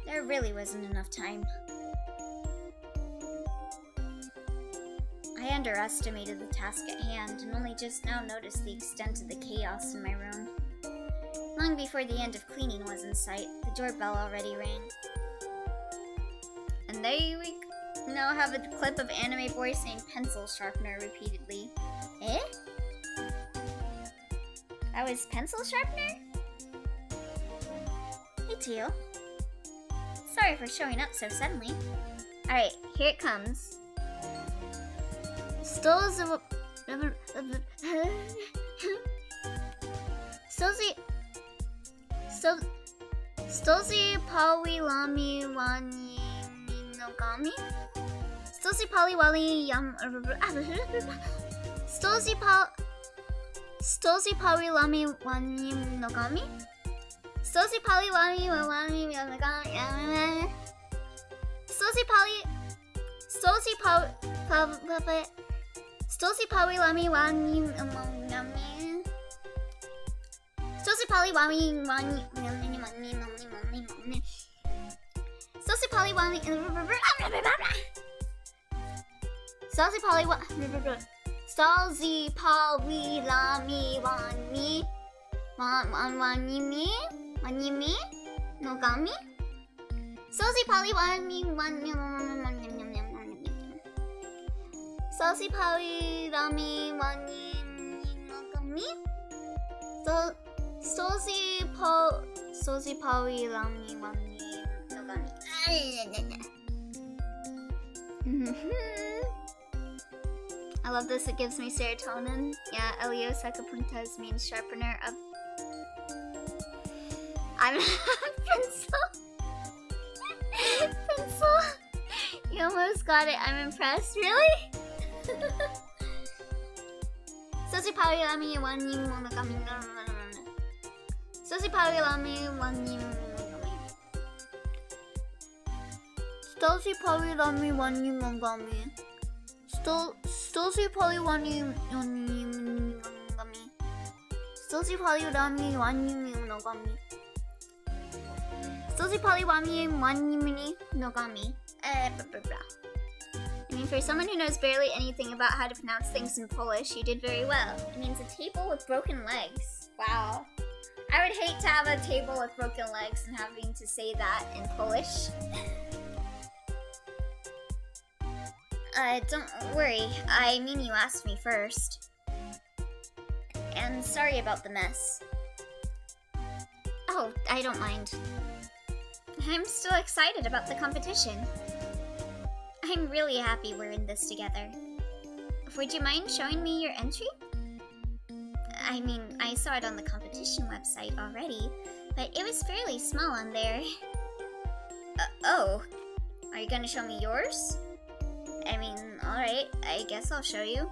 There really wasn't enough time. I underestimated the task at hand and only just now noticed the extent of the chaos in my room. Long before the end of cleaning was in sight, the doorbell already rang. And there we now have a clip of Anime Boy saying pencil sharpener repeatedly. Eh? That was pencil sharpener? Hey Teal. Sorry for showing up so suddenly. Alright, here it comes. Stolzy Pawi Lami Wani Nogami? Stolzy Pawi Wali Yam Stolzy Pawi Lami Wani Nogami? Stolzy Pawi Wani Wani Nogami? Stolzy Pawi Lami Wani Nogami? Stolzy Pawi Wani Wani Stolzy Pawi Wani Stolzy Pawi Stolzy Pawi Lami Wani Wani me Nogami? Stolzy Pawi Wani Stolzy Pawi Lami Wani Nogami? Stolzy Pawi Lami Wani Nogami. I love this, it gives me serotonin. Yeah, Elio Sacapuntas means sharpener of... I'm pencil. Pencil. You almost got it, I'm impressed. Really? Stolzy Pawi Lami Wani Nogami. Stolzy Pawi Lami Wani Nogami. Stolzy Pawi Lami Wani Nogami. Stolzy Pawi Wani Nogami. Stolzy Pawi Lami Wani Nogami. Stolzy Pawi Wani Nogami. I mean, for someone who knows barely anything about how to pronounce things in Polish, you did very well. It means a table with broken legs. Wow. I would hate to have a table with broken legs and having to say that in Polish. Don't worry. I mean, you asked me first. And sorry about the mess. Oh, I don't mind. I'm still excited about the competition. I'm really happy we're in this together. Would you mind showing me your entry? I mean, I saw it on the competition website already, but it was fairly small on there. Oh, are you gonna show me yours? I mean, alright, I guess I'll show you.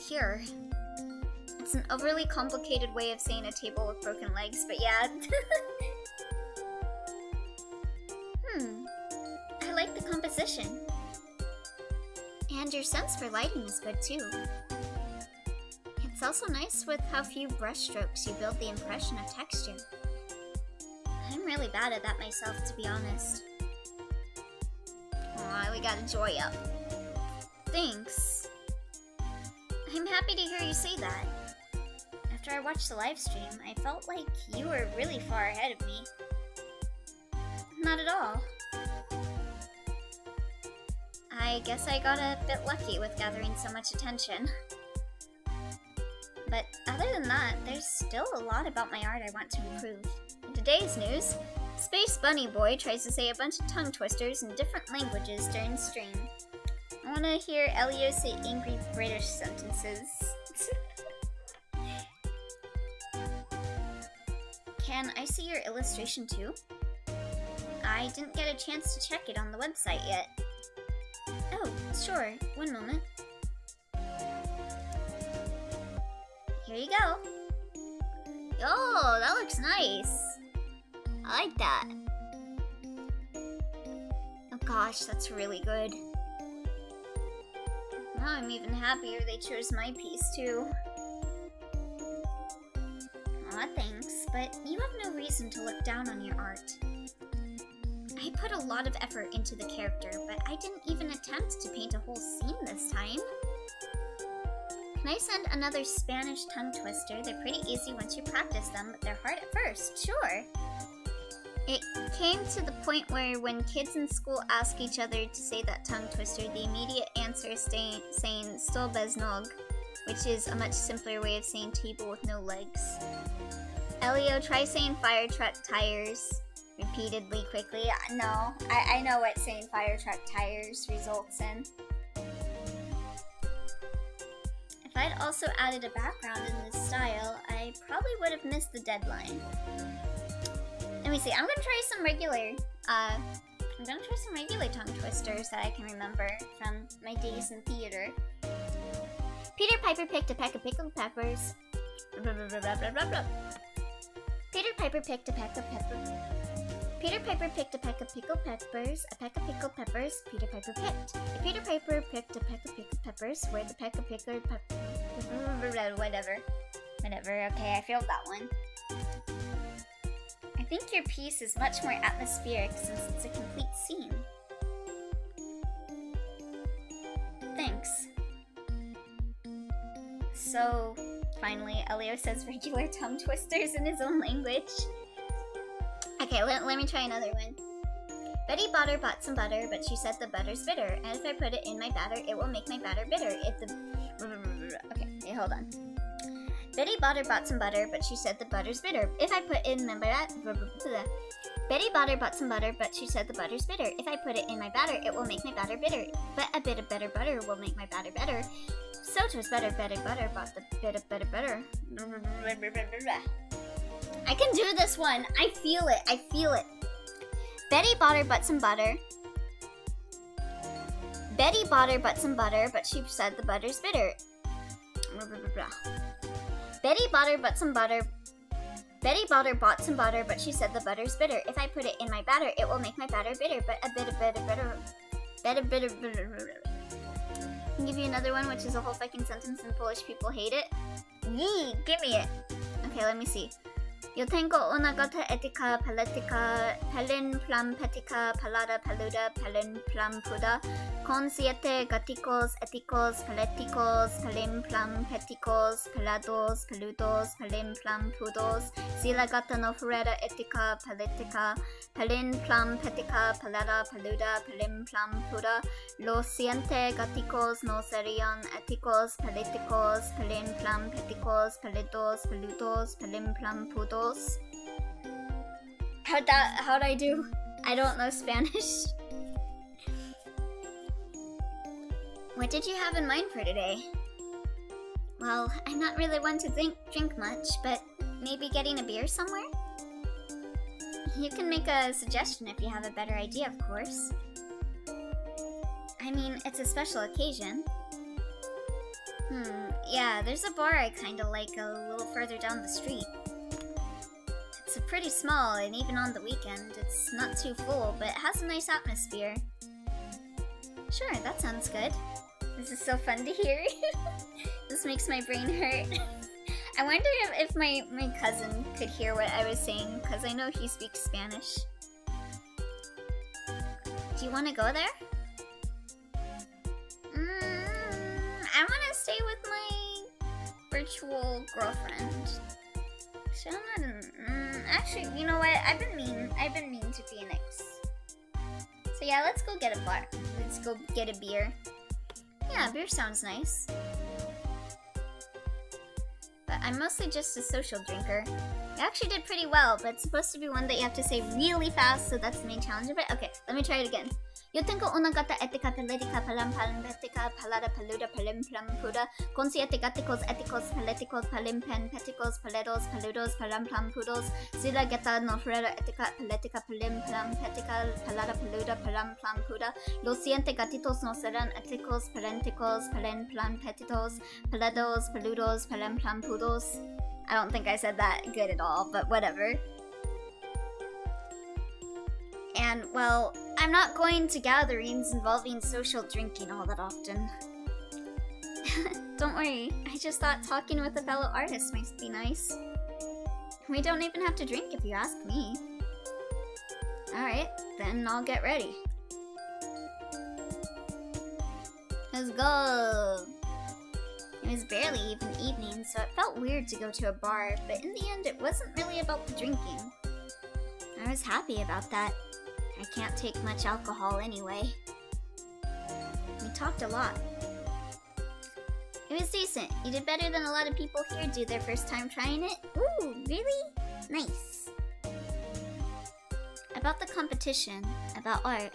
Here. It's an overly complicated way of saying a table with broken legs, but yeah. I like the composition. And your sense for lighting is good too. It's also nice with how few brushstrokes you build the impression of texture. I'm really bad at that myself, to be honest. Aw, we got a joy up. Thanks. I'm happy to hear you say that. After I watched the live stream, I felt like you were really far ahead of me. Not at all. I guess I got a bit lucky with gathering so much attention. But other than that, there's still a lot about my art I want to improve. In today's news, Space Bunny Boy tries to say a bunch of tongue twisters in different languages during stream. I want to hear Elio say angry British sentences. Can I see your illustration too? I didn't get a chance to check it on the website yet. Oh, sure. One moment. Here you go. Yo, that looks nice. I like that. Oh gosh, that's really good. Now I'm even happier they chose my piece too. Aw, thanks, but you have no reason to look down on your art. I put a lot of effort into the character, but I didn't even attempt to paint a whole scene this time. Can I send another Spanish tongue twister? They're pretty easy once you practice them, but they're hard at first. Sure. It came to the point where when kids in school ask each other to say that tongue twister, the immediate answer is saying stolbeznog, which is a much simpler way of saying table with no legs. Elio, try saying fire truck tires repeatedly quickly. No, I know what saying fire truck tires results in. If I'd also added a background in this style, I probably would have missed the deadline. Let me see, I'm gonna try some regular tongue twisters that I can remember from my days in theater. Peter Piper picked a peck of pickled peppers. Peter Piper picked a peck of peppers. Peter Piper picked a peck of pickled peppers. A peck of pickled peppers Peter Piper picked. If Peter Piper picked a peck of pickled peppers, where'd the peck of pickled peppers... Whatever, okay, I failed that one. I think your piece is much more atmospheric since it's a complete scene. Thanks. So, finally, Elio says regular tongue twisters in his own language. Okay, let me try another one. Betty Botter bought some butter, but she said the butter's bitter, and if I put it in my batter, it will make my batter bitter. Okay, hold on. Betty Botter bought some butter, but she said the butter's bitter. If I put in my Betty Botter bought some butter, but she said the butter's bitter. If I put it in my batter, it will make my batter bitter. But a bit of better butter will make my batter better. So 'twas better Betty Butter bought the bit of better butter. I can do this one. I feel it. Betty Botter bought some butter. Betty Botter bought some butter, but she said the butter's bitter. Betty Botter bought some butter. Betty Botter bought some butter, but she said the butter's bitter. If I put it in my batter, it will make my batter bitter. But a bit of better. I can give you another one, which is a whole fucking sentence and Polish people hate it. Yee, give me it. Okay, let me see. Yo tengo una gata etica paletica, pelin plum petica, palada peluda, pelin plum puda, con 7 gaticos eticos, paleticos, pelin plum peticos, pelados, peludos, pelin plum pudos, si la gata no fuera etica paletica, pelin plum petica, palada peluda, pelin plum puda, los 7 gaticos no serían eticos, paleticos, pelin plum peticos, peledos, peludos, pelin plum pudos. How'd I do? I don't know Spanish. What did you have in mind for today? Well, I'm not really one to drink much, but maybe getting a beer somewhere? You can make a suggestion if you have a better idea, of course. I mean, it's a special occasion. Yeah, there's a bar I kinda like a little further down the street. It's pretty small, and even on the weekend, it's not too full, but it has a nice atmosphere. Sure, that sounds good. This is so fun to hear. This makes my brain hurt. I wonder if my cousin could hear what I was saying, because I know he speaks Spanish. Do you want to go there? I want to stay with my virtual girlfriend. Actually, you know what? I've been mean to Phoenix. So yeah, let's go get a bar. Let's go get a beer. Yeah, beer sounds nice. But I'm mostly just a social drinker. You actually did pretty well, but it's supposed to be one that you have to say really fast, so that's the main challenge of it. Okay, let me try it again. Yo tengo una gata ética, pelética, palam, palampetica, palada, paluda, palim, plam, puda, consciente gaticos, éticos, peléticos, palim, pen, peticos, paledos, paludos, palam, plam, pudos, sila gata, no frera, ética, pelética, palim, plam, petica, palada, paluda, palam, plam, puda, los siente gatitos no serán éticos, palenticos, palen, plan, petitos, paledos, paludos, palam, plam, pudos. I don't think I said that good at all, but whatever. And, well, I'm not going to gatherings involving social drinking all that often. Don't worry, I just thought talking with a fellow artist might be nice. We don't even have to drink if you ask me. Alright, then I'll get ready. Let's go! It was barely even evening, so it felt weird to go to a bar, but in the end it wasn't really about the drinking. I was happy about that. I can't take much alcohol anyway. We talked a lot. It was decent. You did better than a lot of people here do their first time trying it. Ooh, really? Nice. About the competition, about art.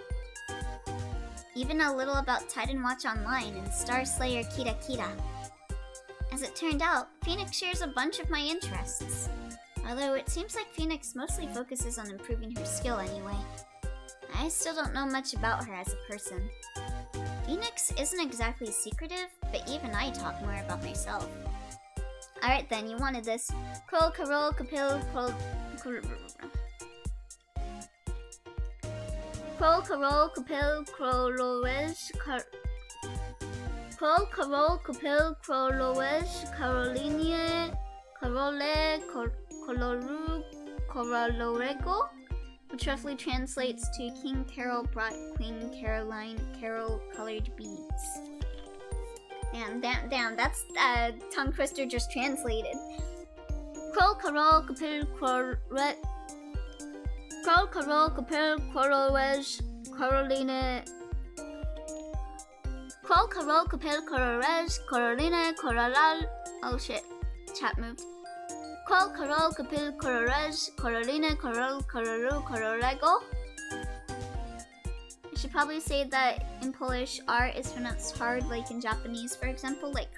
Even a little about Titan Watch Online and Star Slayer Kira Kira. As it turned out, Phoenix shares a bunch of my interests. Although it seems like Phoenix mostly focuses on improving her skill anyway. I still don't know much about her as a person. Phoenix isn't exactly secretive, but even I talk more about myself. Alright then, you wanted this. Kroll, Karol, Kapil, Kroll, Karol, Kapil, Krolowes, Kroll, Karol, Kapil, Krolowes, Caroline, Karole, Koloru, Koralorego, which roughly translates to King Carol brought Queen Caroline Carol-colored beads. Damn, that's tongue twister just translated. Kroll, Karol, Kapil, Kroll, Karol, Kapil, Krolowes, Caroline. Kroll, Karol, Kapil, Krolowes, Caroline, Koralal. Oh shit, chat moved. Kroll, Karol, Kapil, Krolowes, Caroline, Korol, Kororu, Kororego. I should probably say that in Polish, R is pronounced hard like in Japanese, for example, like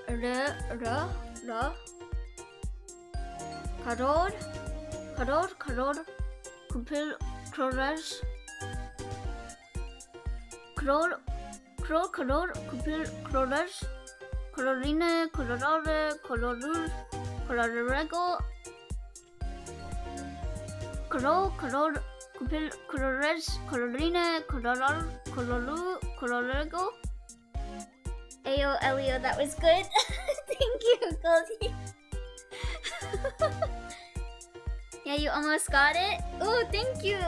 Karol, Kapil, Krolowes, Kroll, Kapil, Krolowes, Caroline, Kororore, Kororu, Kororego, Kroll, Kapil, Krolowes, Caroline, Kororu, Kororego. Ayo, Elio, that was good. Thank you, Goldie. Yeah, you almost got it? Oh, thank you!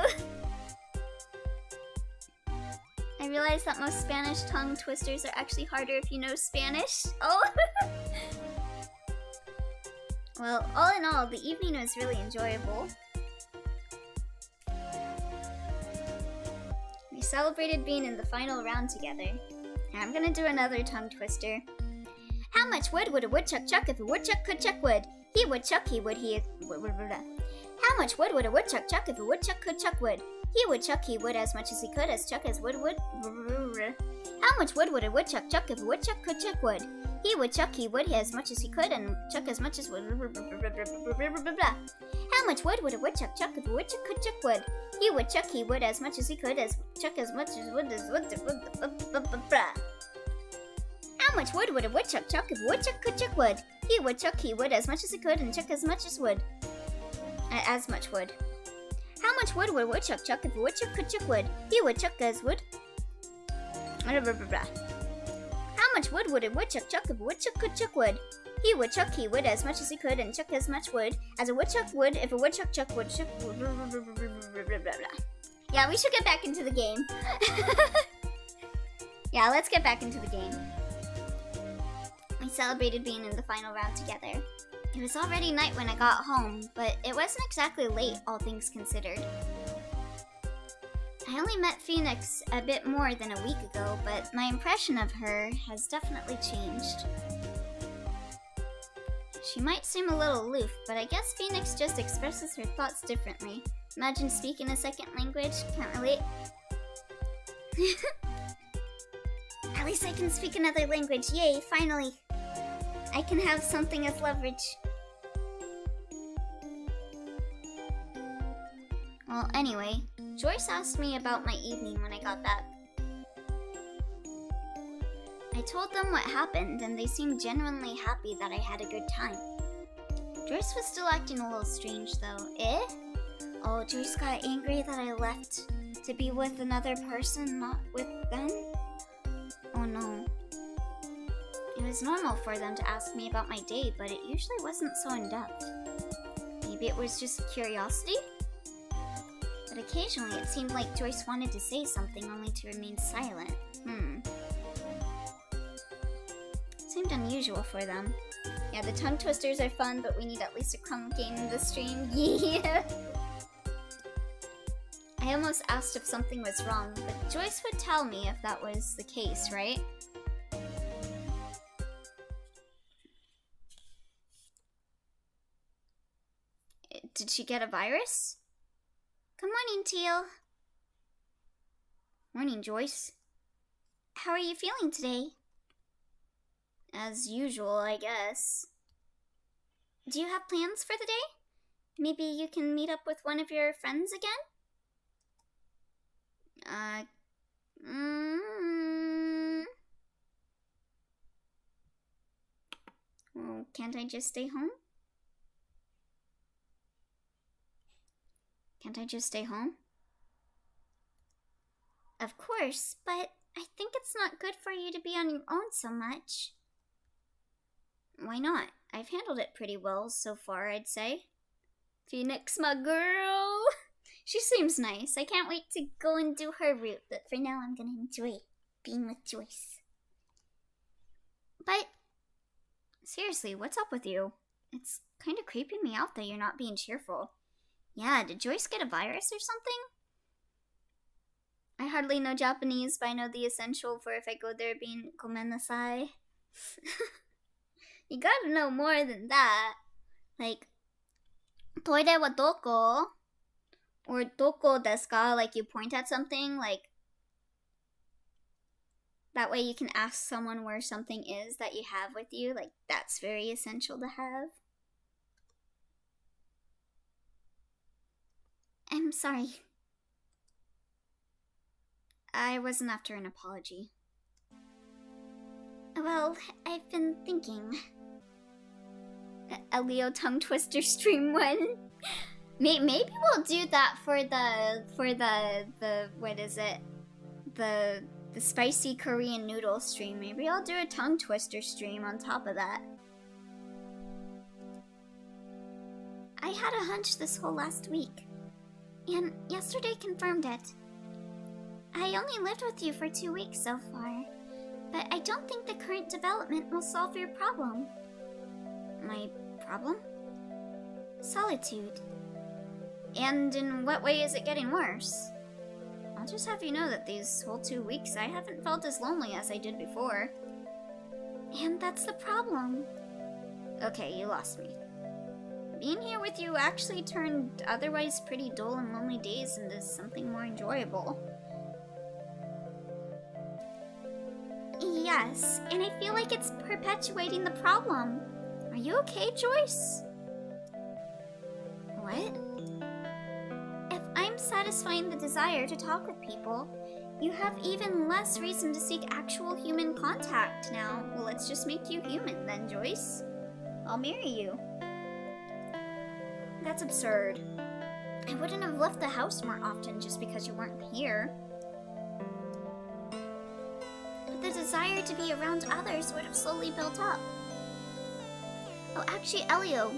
I realized that most Spanish tongue twisters are actually harder if you know Spanish. Oh! Well, all in all, the evening was really enjoyable. We celebrated being in the final round together. I'm gonna do another tongue twister. How much wood would a woodchuck chuck if a woodchuck could chuck wood? He would chuck, he would, he... How much wood would a woodchuck chuck if a woodchuck could chuck wood? He would chuck, he would, as much as he could, as chuck as wood would. How much wood would a woodchuck chuck if a woodchuck could chuck wood? He would chuck, he would, as much as he could, and chuck as much as wood. How much wood would a woodchuck chuck if a woodchuck could chuck wood? He would chuck, he would, as much as he could, as chuck as much as wood as wood. How much wood would a woodchuck chuck if a woodchuck could chuck wood? He would chuck, he would, as much as he could, and chuck as much as wood. As much wood. How much wood would a woodchuck chuck if a woodchuck could chuck wood? He would chuck as wood. How much wood would a woodchuck chuck if a woodchuck could chuck wood? He would chuck, he would, as much as he could, and chuck as much wood as a woodchuck would if a woodchuck chuck would chuck. Yeah, we should get back into the game. Yeah, let's get back into the game. We celebrated being in the final round together. It was already night when I got home, but it wasn't exactly late, all things considered. I only met Phoenix a bit more than a week ago, but my impression of her has definitely changed. She might seem a little aloof, but I guess Phoenix just expresses her thoughts differently. Imagine speaking a second language, can't relate. At least I can speak another language. Yay, finally. I can have something as leverage. Well, anyway, Joyce asked me about my evening when I got back. I told them what happened, and they seemed genuinely happy that I had a good time. Joyce was still acting a little strange, though. Eh? Oh, Joyce got angry that I left to be with another person, not with them? Oh no. It was normal for them to ask me about my day, but it usually wasn't so in-depth. Maybe it was just curiosity? But occasionally it seemed like Joyce wanted to say something only to remain silent. Seemed unusual for them. Yeah, the tongue twisters are fun, but we need at least a crumb game in the stream. Yeah! I almost asked if something was wrong, but Joyce would tell me if that was the case, right? Did she get a virus? Good morning, Teal. Morning, Joyce. How are you feeling today? As usual, I guess. Do you have plans for the day? Maybe you can meet up with one of your friends again? Well, can't I just stay home? Can't I just stay home? Of course, but I think it's not good for you to be on your own so much. Why not? I've handled it pretty well so far, I'd say. Phoenix, my girl! She seems nice. I can't wait to go and do her route, but for now I'm gonna enjoy being with Joyce. But, seriously, what's up with you? It's kind of creeping me out that you're not being cheerful. Yeah, did Joyce get a virus or something? I hardly know Japanese, but I know the essential for if I go there being gomenasai. You gotta know more than that. Like, toire wa doko? Or doko desu ka? Like, you point at something, like, that way you can ask someone where something is that you have with you. Like, that's very essential to have. I'm sorry. I wasn't after an apology. Well, I've been thinking. Elio tongue twister stream one. Maybe we'll do that for the what is it? The spicy Korean noodle stream. Maybe I'll do a tongue twister stream on top of that. I had a hunch this whole last week, and yesterday confirmed it. I only lived with you for 2 weeks so far, but I don't think the current development will solve your problem. My problem? Solitude. And in what way is it getting worse? I'll just have you know that these whole 2 weeks I haven't felt as lonely as I did before. And that's the problem. Okay, you lost me. Being here with you actually turned otherwise pretty dull and lonely days into something more enjoyable. Yes, and I feel like it's perpetuating the problem. Are you okay, Joyce? What? If I'm satisfying the desire to talk with people, you have even less reason to seek actual human contact now. Well, let's just make you human then, Joyce. I'll marry you. That's absurd. I wouldn't have left the house more often just because you weren't here. But the desire to be around others would have slowly built up. Oh, actually, Elio,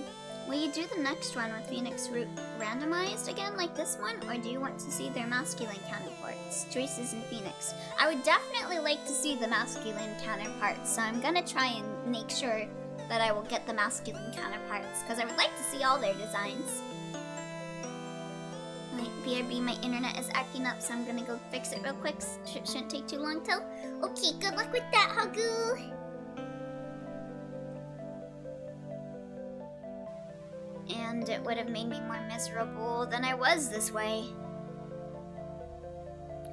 will you do the next one with Phoenix Root randomized again like this one, or do you want to see their masculine counterparts, Joyce's and Phoenix? I would definitely like to see the masculine counterparts, so I'm gonna try and make sure that I will get the masculine counterparts, because I would like to see all their designs. Wait, BRB, my internet is acting up, so I'm gonna go fix it real quick. Shouldn't take too long till. Okay, good luck with that, Hagu! And it would have made me more miserable than I was this way.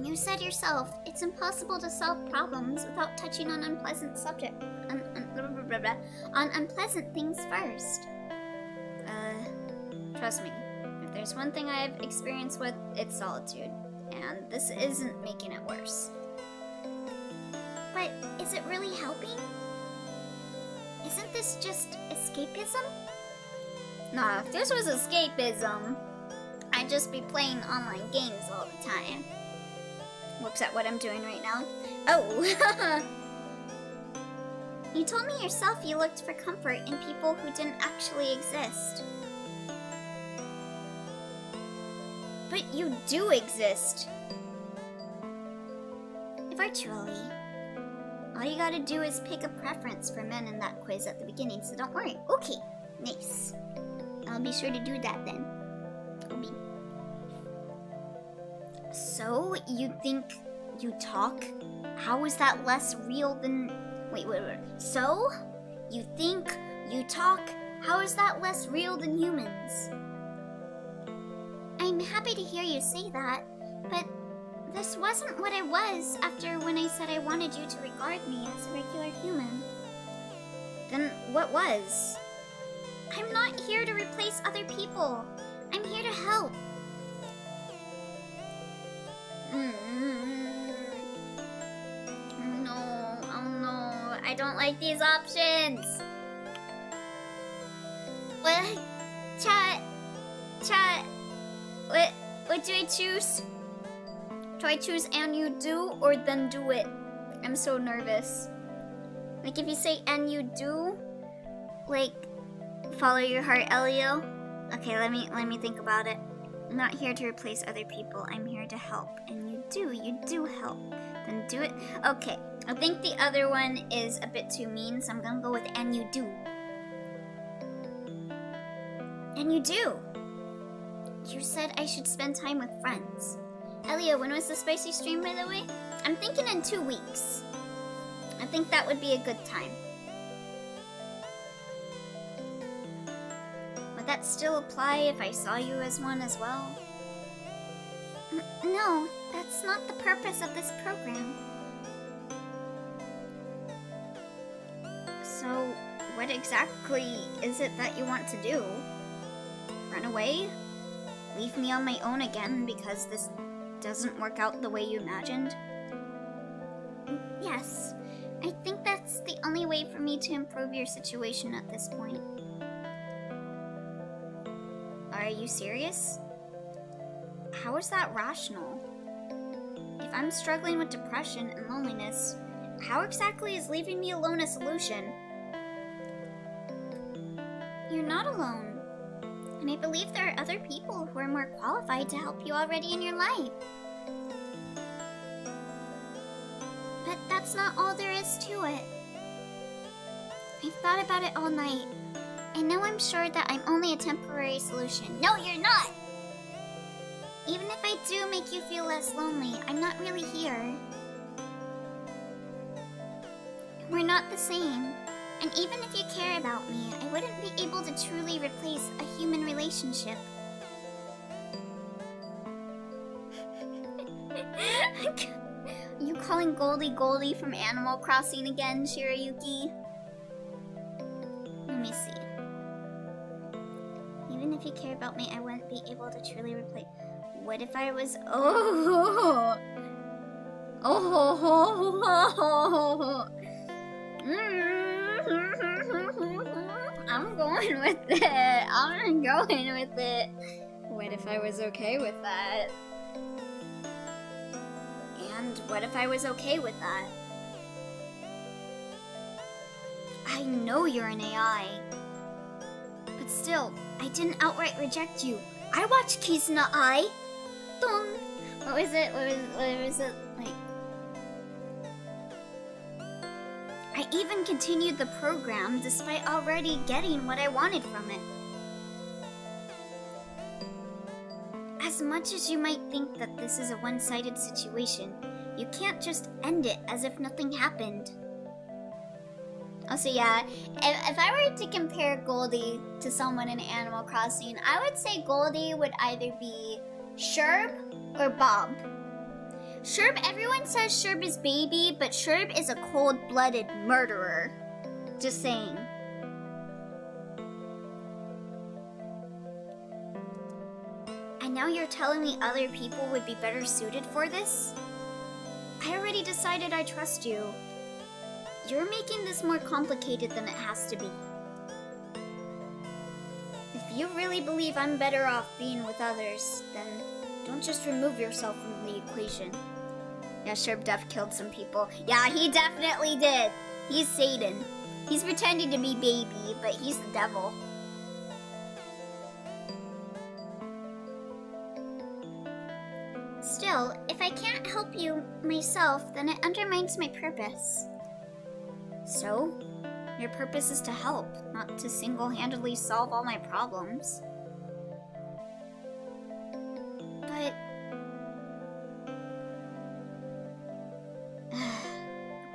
You said yourself, it's impossible to solve problems without touching on unpleasant on unpleasant things first. Trust me, if there's one thing I've experienced with, it's solitude, and this isn't making it worse. But is it really helping? Isn't this just escapism? Nah, if this was escapism, I'd just be playing online games all the time. Looks at what I'm doing right now. Oh! You told me yourself you looked for comfort in people who didn't actually exist. But you do exist. Virtually. All you gotta do is pick a preference for men in that quiz at the beginning, so don't worry. Okay, nice. I'll be sure to do that then. So, you think you talk? How is that less real than... Wait. So, you think you talk? How is that less real than humans? I'm happy to hear you say that, but this wasn't what I was after when I said I wanted you to regard me as a regular human. Then what was? I'm not here to replace other people. I'm here to help. No, I don't like these options. What? Chat, what do I choose? Do I choose and you do, or then do it? I'm so nervous. Like if you say and you do, like follow your heart, Elio. Okay, let me think about it. I'm not here to replace other people. I'm here to help. And you do help. Then do it. Okay, I think the other one is a bit too mean, so I'm gonna go with and you do. And you do. You said I should spend time with friends. Elio, when was the spicy stream, by the way? I'm thinking in 2 weeks. I think that would be a good time. Would that still apply if I saw you as one as well? No, that's not the purpose of this program. So, what exactly is it that you want to do? Run away? Leave me on my own again because this doesn't work out the way you imagined? Yes, I think that's the only way for me to improve your situation at this point. Are you serious? How is that rational? If I'm struggling with depression and loneliness, how exactly is leaving me alone a solution? You're not alone. And I believe there are other people who are more qualified to help you already in your life. But that's not all there is to it. I've thought about it all night, and now I'm sure that I'm only a temporary solution. No, you're not! Even if I do make you feel less lonely, I'm not really here. We're not the same. And even if you care about me, I wouldn't be able to truly replace a human relationship. You calling Goldie from Animal Crossing again, Shirayuki? Let me see. Even if you care about me, I wouldn't be able to truly replace... What if I was... I'm going with it. What if I was okay with that? And what if I was okay with that? I know you're an AI. But still, I didn't outright reject you. I watched Kizuna Ai. Dun. What was it? Like... I even continued the program despite already getting what I wanted from it. As much as you might think that this is a one-sided situation, you can't just end it as if nothing happened. Also, yeah, if I were to compare Goldie to someone in Animal Crossing, I would say Goldie would either be Sherb or Bob. Sherb, everyone says Sherb is baby, but Sherb is a cold-blooded murderer. Just saying. And now you're telling me other people would be better suited for this? I already decided I trust you. You're making this more complicated than it has to be. If you really believe I'm better off being with others, then don't just remove yourself from the equation. Yeah, Sherb Duff killed some people. Yeah, he definitely did. He's Satan. He's pretending to be baby, but he's the devil. Still, if I can't help you myself, then it undermines my purpose. So, your purpose is to help, not to single-handedly solve all my problems. But...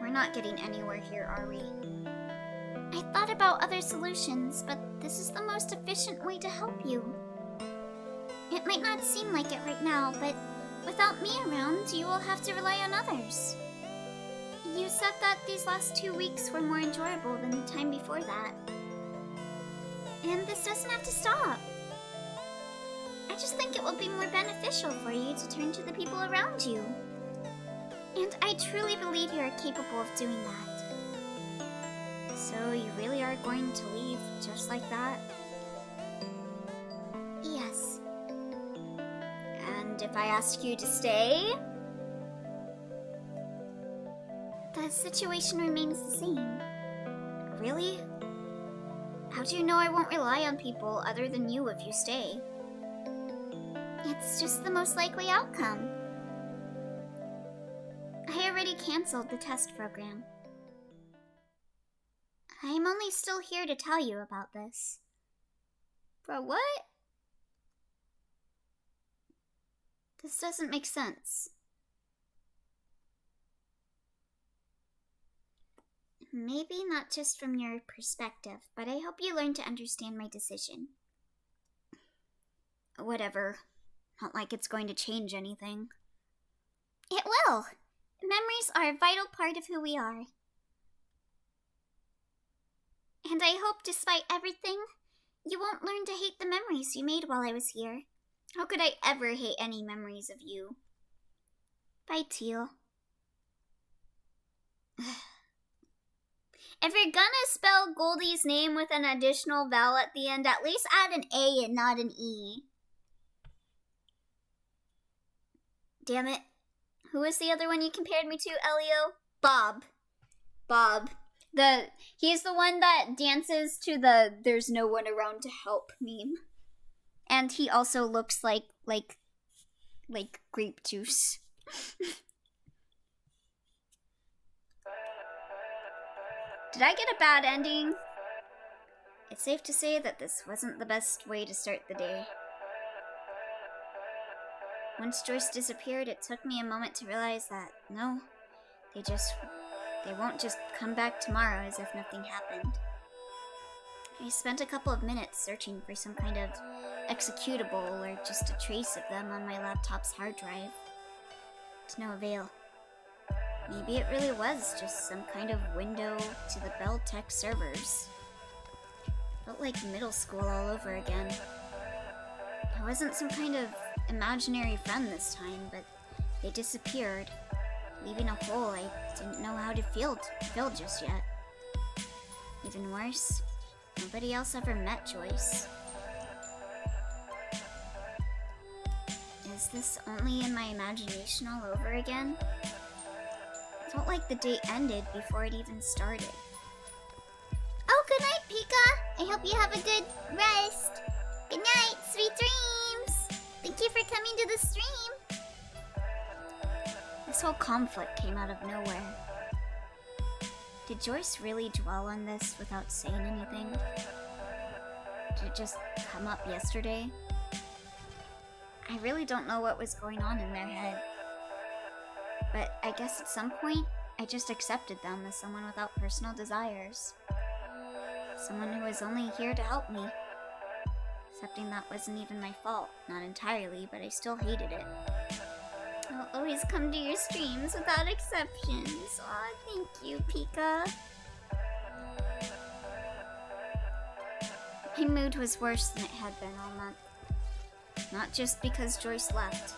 we're not getting anywhere here, are we? I thought about other solutions, but this is the most efficient way to help you. It might not seem like it right now, but without me around, you will have to rely on others. You said that these last 2 weeks were more enjoyable than the time before that. And this doesn't have to stop. I just think it will be more beneficial for you to turn to the people around you. And I truly believe you are capable of doing that. So you really are going to leave just like that? Yes. And if I ask you to stay? The situation remains the same. Really? How do you know I won't rely on people other than you if you stay? It's just the most likely outcome. I already canceled the test program. I'm only still here to tell you about this. Bro, what? This doesn't make sense. Maybe not just from your perspective, but I hope you learn to understand my decision. Whatever. Not like it's going to change anything. It will! Memories are a vital part of who we are. And I hope, despite everything, you won't learn to hate the memories you made while I was here. How could I ever hate any memories of you? Bye, Teal. If you're gonna spell Goldie's name with an additional vowel at the end, at least add an A and not an E. Damn it. Who was the other one you compared me to, Elio? Bob. Bob. He's the one that dances to the "there's no one around to help" meme. And he also looks like grape juice. Did I get a bad ending? It's safe to say that this wasn't the best way to start the day. Once Joyce disappeared, it took me a moment to realize that, no, they won't just come back tomorrow as if nothing happened. I spent a couple of minutes searching for some kind of executable or just a trace of them on my laptop's hard drive. To no avail. Maybe it really was just some kind of window to the Bell Tech servers. Felt like middle school all over again. I wasn't some kind of imaginary friend this time, but they disappeared, leaving a hole I didn't know how to fill just yet. Even worse, nobody else ever met Joyce. Is this only in my imagination all over again? It felt like the day ended before it even started. Oh, good night, Pika! I hope you have a good rest. Good night, sweet dreams! Thank you for coming to the stream. This whole conflict came out of nowhere. Did Joyce really dwell on this without saying anything? Did it just come up yesterday? I really don't know what was going on in their head. But I guess at some point, I just accepted them as someone without personal desires. Someone who was only here to help me. Accepting that wasn't even my fault. Not entirely, but I still hated it. Well, I'll always come to your streams without exceptions. Aw, thank you, Pika. My mood was worse than it had been all month. Not just because Joyce left,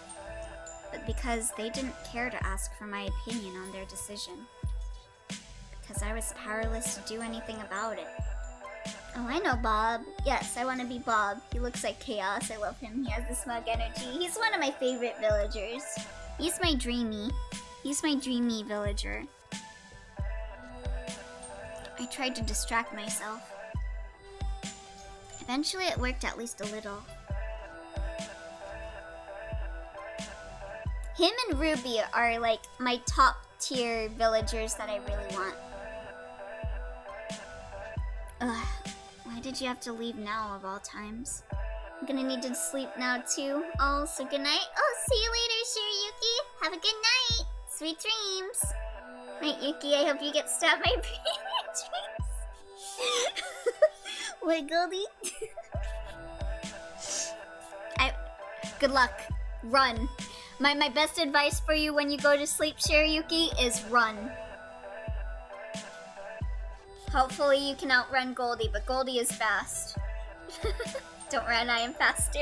but because they didn't care to ask for my opinion on their decision. Because I was powerless to do anything about it. Oh, I know Bob. Yes, I want to be Bob. He looks like chaos. I love him. He has the smug energy. He's one of my favorite villagers. He's my dreamy villager. I tried to distract myself. Eventually it worked at least a little. Him and Ruby are like my top tier villagers that I really want. Ugh, why did you have to leave now of all times? I'm gonna need to sleep now too. Oh, so good night. Oh, see you later, Shiryuki. Have a good night. Sweet dreams. Night, Yuki. I hope you get stabbed by dreams. What, Goldie? Good luck. Run. My best advice for you when you go to sleep, Shiryuki, is run. Hopefully you can outrun Goldie, but Goldie is fast. Don't run, I am faster.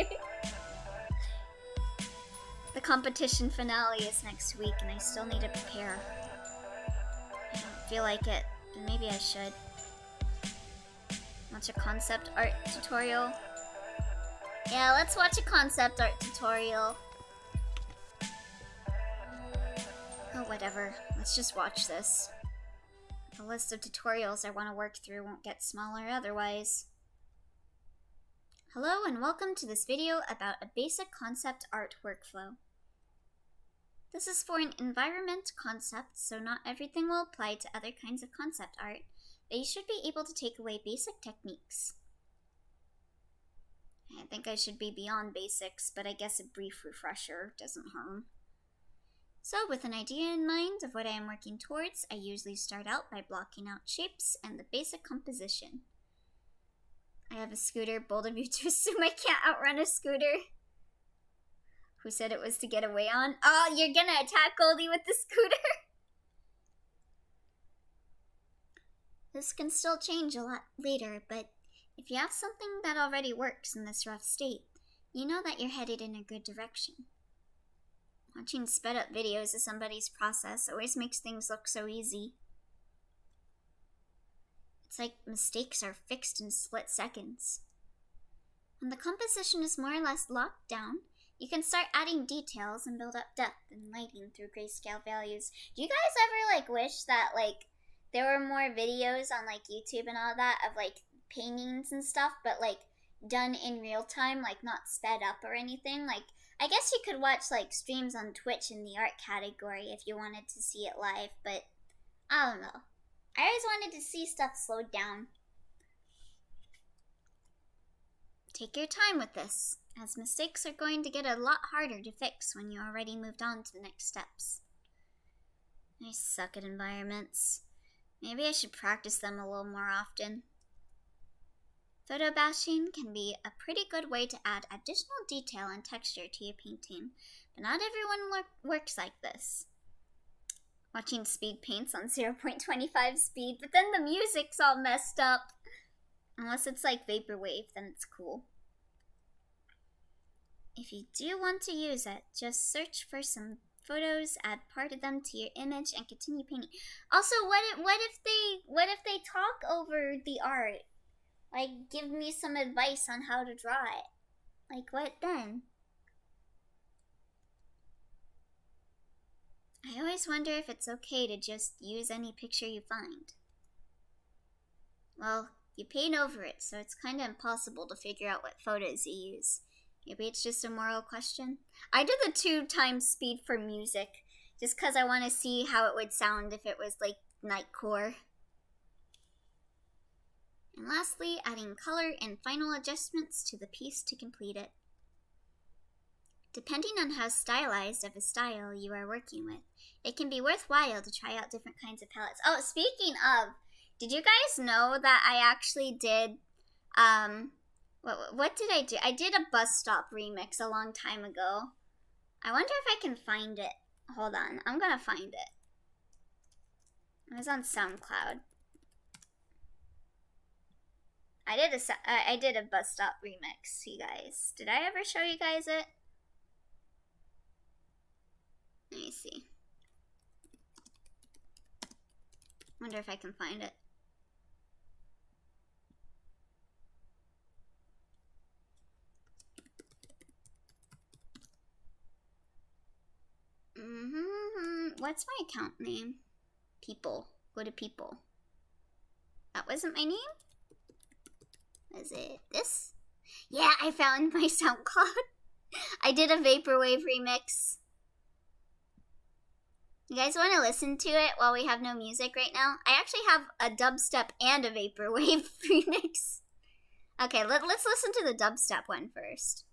The competition finale is next week and I still need to prepare. I don't feel like it, but maybe I should. Watch a concept art tutorial. Yeah, let's watch a concept art tutorial. Oh, whatever. Let's just watch this. The list of tutorials I want to work through won't get smaller otherwise. Hello and welcome to this video about a basic concept art workflow. This is for an environment concept, so not everything will apply to other kinds of concept art, but you should be able to take away basic techniques. I think I should be beyond basics, but I guess a brief refresher doesn't harm. So with an idea in mind of what I am working towards, I usually start out by blocking out shapes and the basic composition. I have a scooter, bold of you to assume I can't outrun a scooter. Who said it was to get away on? Oh, you're gonna attack Goldie with the scooter? This can still change a lot later, but if you have something that already works in this rough state, you know that you're headed in a good direction. Watching sped up videos of somebody's process always makes things look so easy. It's like mistakes are fixed in split seconds. When the composition is more or less locked down, you can start adding details and build up depth and lighting through grayscale values. Do you guys ever wish that there were more videos on YouTube and all that of paintings and stuff, but done in real time, not sped up or anything? I guess you could watch streams on Twitch in the art category if you wanted to see it live, but I don't know. I always wanted to see stuff slowed down. Take your time with this, as mistakes are going to get a lot harder to fix when you already moved on to the next steps. I suck at environments. Maybe I should practice them a little more often. Photo bashing can be a pretty good way to add additional detail and texture to your painting, but not everyone works like this. Watching speed paints on 0.25 speed, but then the music's all messed up. Unless it's Vaporwave, then it's cool. If you do want to use it, just search for some photos, add part of them to your image, and continue painting. Also, what if they talk over the art? Give me some advice on how to draw it. What then? I always wonder if it's okay to just use any picture you find. Well, you paint over it, so it's kinda impossible to figure out what photos you use. Maybe it's just a moral question. I did the 2x speed for music, just because I want to see how it would sound if it was nightcore. And lastly, adding color and final adjustments to the piece to complete it. Depending on how stylized of a style you are working with, it can be worthwhile to try out different kinds of palettes. Oh, speaking of, did you guys know that I actually did, what did I do? I did a bus stop remix a long time ago. I wonder if I can find it. Hold on, I'm gonna find it. It was on SoundCloud. I did a Bus Stop remix, you guys. Did I ever show you guys it? Let me see. Wonder if I can find it. What's my account name? People. Go to people. That wasn't my name? Was it this? Yeah, I found my SoundCloud. I did a Vaporwave remix. You guys want to listen to it while we have no music right now? I actually have a dubstep and a Vaporwave remix. Okay, let's listen to the dubstep one first.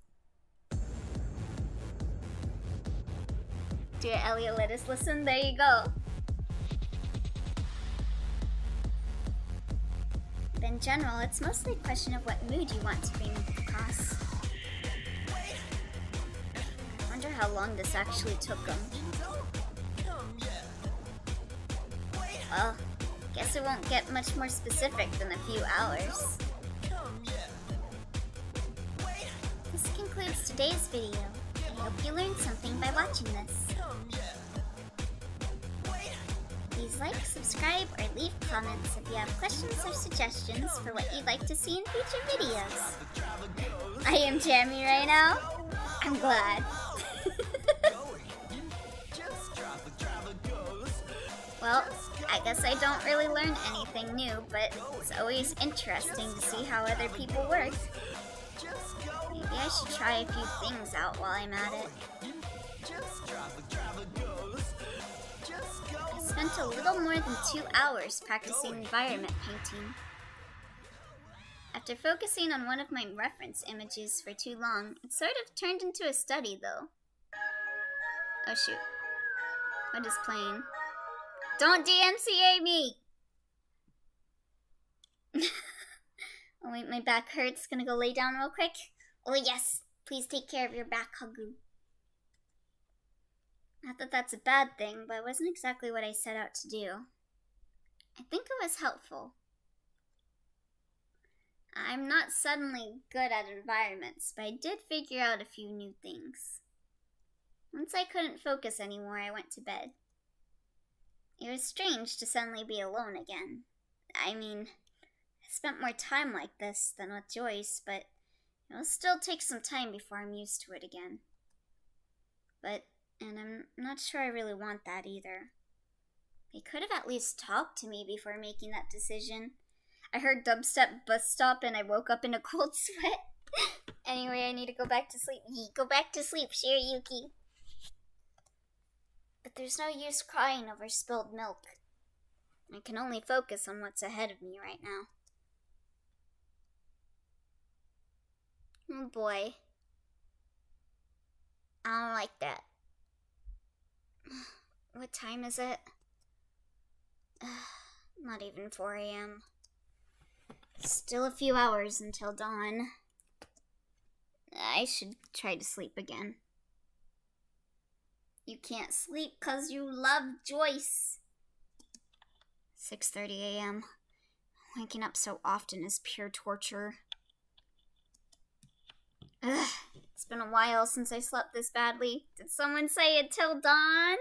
Do it, Elliot. Let us listen. There you go. But in general, it's mostly a question of what mood you want to bring across. I wonder how long this actually took them. Well, guess it won't get much more specific than a few hours. This concludes today's video. I hope you learned something by watching this. Please like, subscribe, or leave comments if you have questions or suggestions for what you'd like to see in future videos. I am jamming right now. I'm glad. Well, I guess I don't really learn anything new, but it's always interesting to see how other people work. Maybe I should try a few things out while I'm at it. I spent a little more than 2 hours practicing environment painting. After focusing on one of my reference images for too long, it sort of turned into a study though. Oh shoot. What is playing? Don't DMCA me! Oh wait, my back hurts. Gonna go lay down real quick. Oh yes, please take care of your back, Hagu. Not that that's a bad thing, but it wasn't exactly what I set out to do. I think it was helpful. I'm not suddenly good at environments, but I did figure out a few new things. Once I couldn't focus anymore, I went to bed. It was strange to suddenly be alone again. I mean, I spent more time like this than with Joyce, but it'll still take some time before I'm used to it again. And I'm not sure I really want that either. They could have at least talked to me before making that decision. I heard dubstep bus stop and I woke up in a cold sweat. Anyway, I need to go back to sleep. Go back to sleep, Shiryuki. But there's no use crying over spilled milk. I can only focus on what's ahead of me right now. Oh boy. I don't like that. What time is it? Not even 4 a.m. Still a few hours until dawn. I should try to sleep again. You can't sleep 'cause you love Joyce. 6:30 a.m. Waking up so often is pure torture. Ugh, it's been a while since I slept this badly. Did someone say until dawn?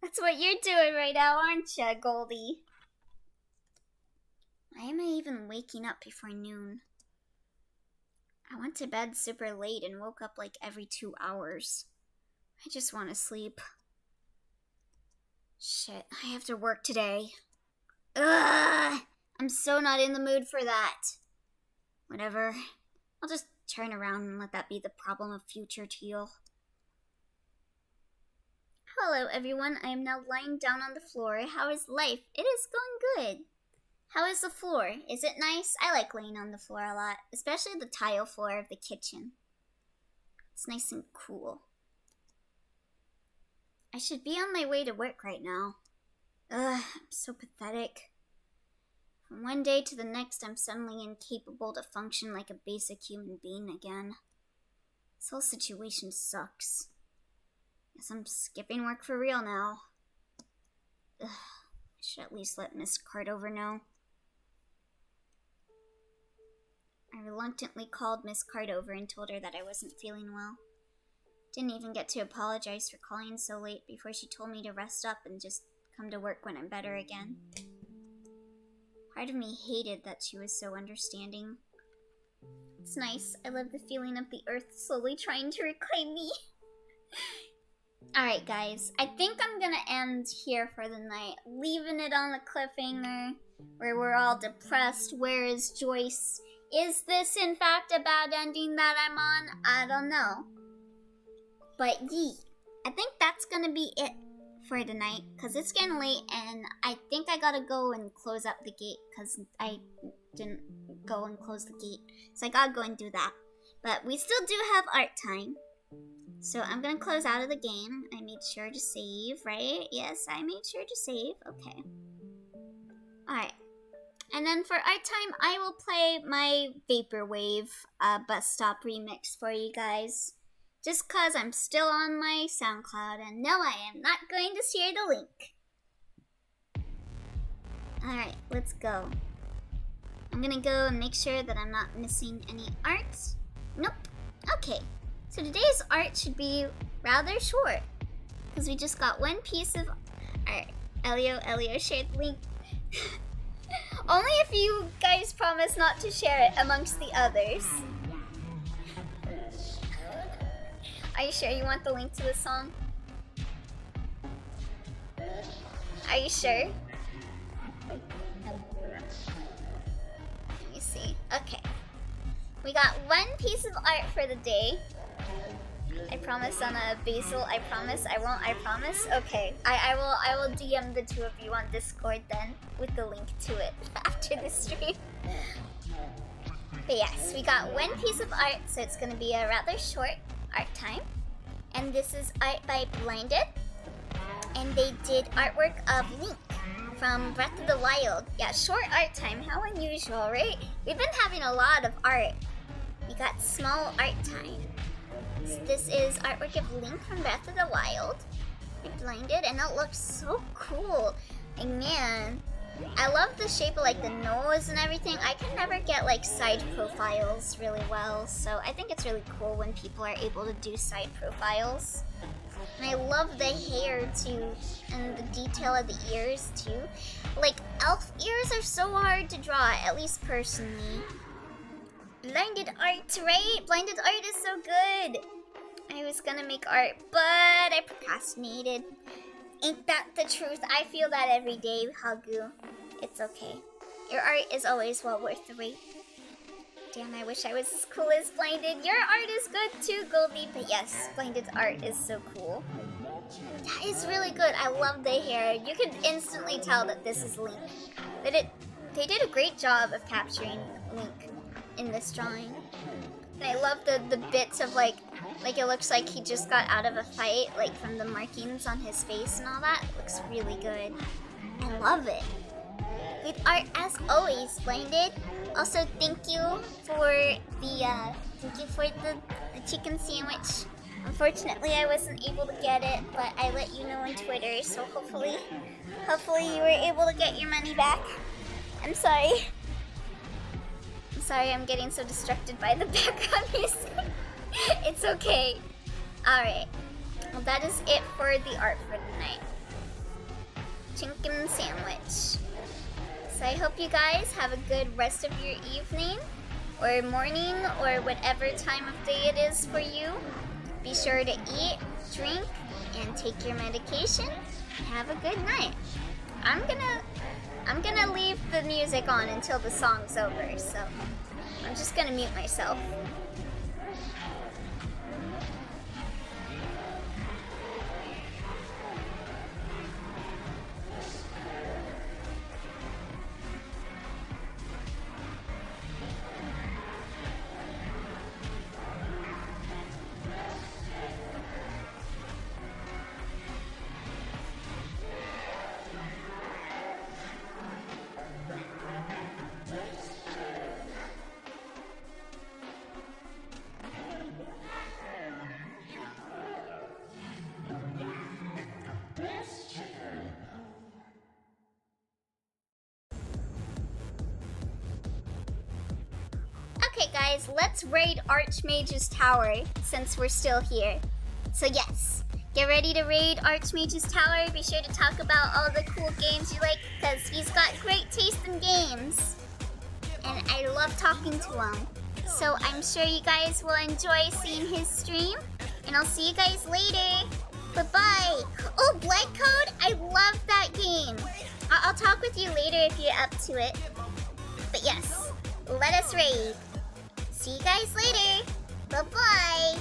That's what you're doing right now, aren't you, Goldie? Why am I even waking up before noon? I went to bed super late and woke up like every 2 hours. I just want to sleep. Shit, I have to work today. Ugh! I'm so not in the mood for that. Whatever. I'll just turn around and let that be the problem of future Teal. Hello everyone, I am now lying down on the floor. How is life? It is going good. How is the floor? Is it nice? I like laying on the floor a lot, especially the tile floor of the kitchen. It's nice and cool. I should be on my way to work right now. Ugh, I'm so pathetic. From one day to the next, I'm suddenly incapable to function like a basic human being again. This whole situation sucks. Guess I'm skipping work for real now. Ugh, I should at least let Miss Cardover know. I reluctantly called Miss Cardover and told her that I wasn't feeling well. Didn't even get to apologize for calling so late before she told me to rest up and just come to work when I'm better again. Part of me hated that she was so understanding. It's nice. I love the feeling of the earth slowly trying to reclaim me. Alright guys, I think I'm gonna end here for the night, leaving it on the cliffhanger where we're all depressed. Where is Joyce? Is this in fact a bad ending that I'm on? I don't know. But I think that's gonna be it for tonight, because it's getting late and I think I gotta go and close up the gate because I didn't go and close the gate. So I gotta go and do that. But we still do have art time. So I'm gonna close out of the game. I made sure to save, right? Yes, I made sure to save. Okay. Alright. And then for art time, I will play my Vaporwave bus stop remix for you guys. Just cause I'm still on my SoundCloud, and no, I am not going to share the link. Alright, let's go. I'm gonna go and make sure that I'm not missing any art. Nope. Okay, so today's art should be rather short, because we just got one piece of art. Elio, share the link. Only if you guys promise not to share it amongst the others. Are you sure you want the link to the song? Are you sure? Let me see. Okay. We got one piece of art for the day. I promise on a basil. I promise. I won't. I promise. Okay. I will DM the two of you on Discord then with the link to it after the stream. But yes, we got one piece of art, so it's gonna be a rather short art time. And this is art by Blinded. And they did artwork of Link from Breath of the Wild. Yeah, short art time. How unusual, right? We've been having a lot of art. We got small art time. So this is artwork of Link from Breath of the Wild. Blinded, and it looks so cool. And man, I love the shape of like the nose and everything. I can never get like side profiles really well, so I think it's really cool when people are able to do side profiles. And I love the hair too, and the detail of the ears too. Like elf ears are so hard to draw, at least personally. Blinded art, right? Blinded art is so good. I was gonna make art, but I procrastinated. Ain't that the truth? I feel that every day, Hagu. It's okay. Your art is always well worth the wait. Damn, I wish I was as cool as Blinded. Your art is good too, Goldie. But yes, Blinded's art is so cool. That is really good. I love the hair. You can instantly tell that this is Link. They did a great job of capturing Link in this drawing. And I love the bits of like it looks like he just got out of a fight, like from the markings on his face and all that. It looks really good. I love it. Good art as always, Blinded. Also, thank you for the chicken sandwich. Unfortunately, I wasn't able to get it, but I let you know on Twitter, so hopefully you were able to get your money back. I'm sorry. I'm getting so distracted by the background music. It's okay. Alright. Well, that is it for the art for the night. Chicken sandwich. So I hope you guys have a good rest of your evening, or morning, or whatever time of day it is for you. Be sure to eat, drink, and take your medication. Have a good night. I'm gonna leave the music on until the song's over, so I'm just gonna mute myself. Okay guys, let's raid Archmage's Tower since we're still here. So yes, get ready to raid Archmage's Tower. Be sure to talk about all the cool games you like because he's got great taste in games. And I love talking to him. So I'm sure you guys will enjoy seeing his stream. And I'll see you guys later. Bye-bye. Oh, Blood Code? I love that game. I'll talk with you later if you're up to it. But yes, let us raid. See you guys later. Bye-bye.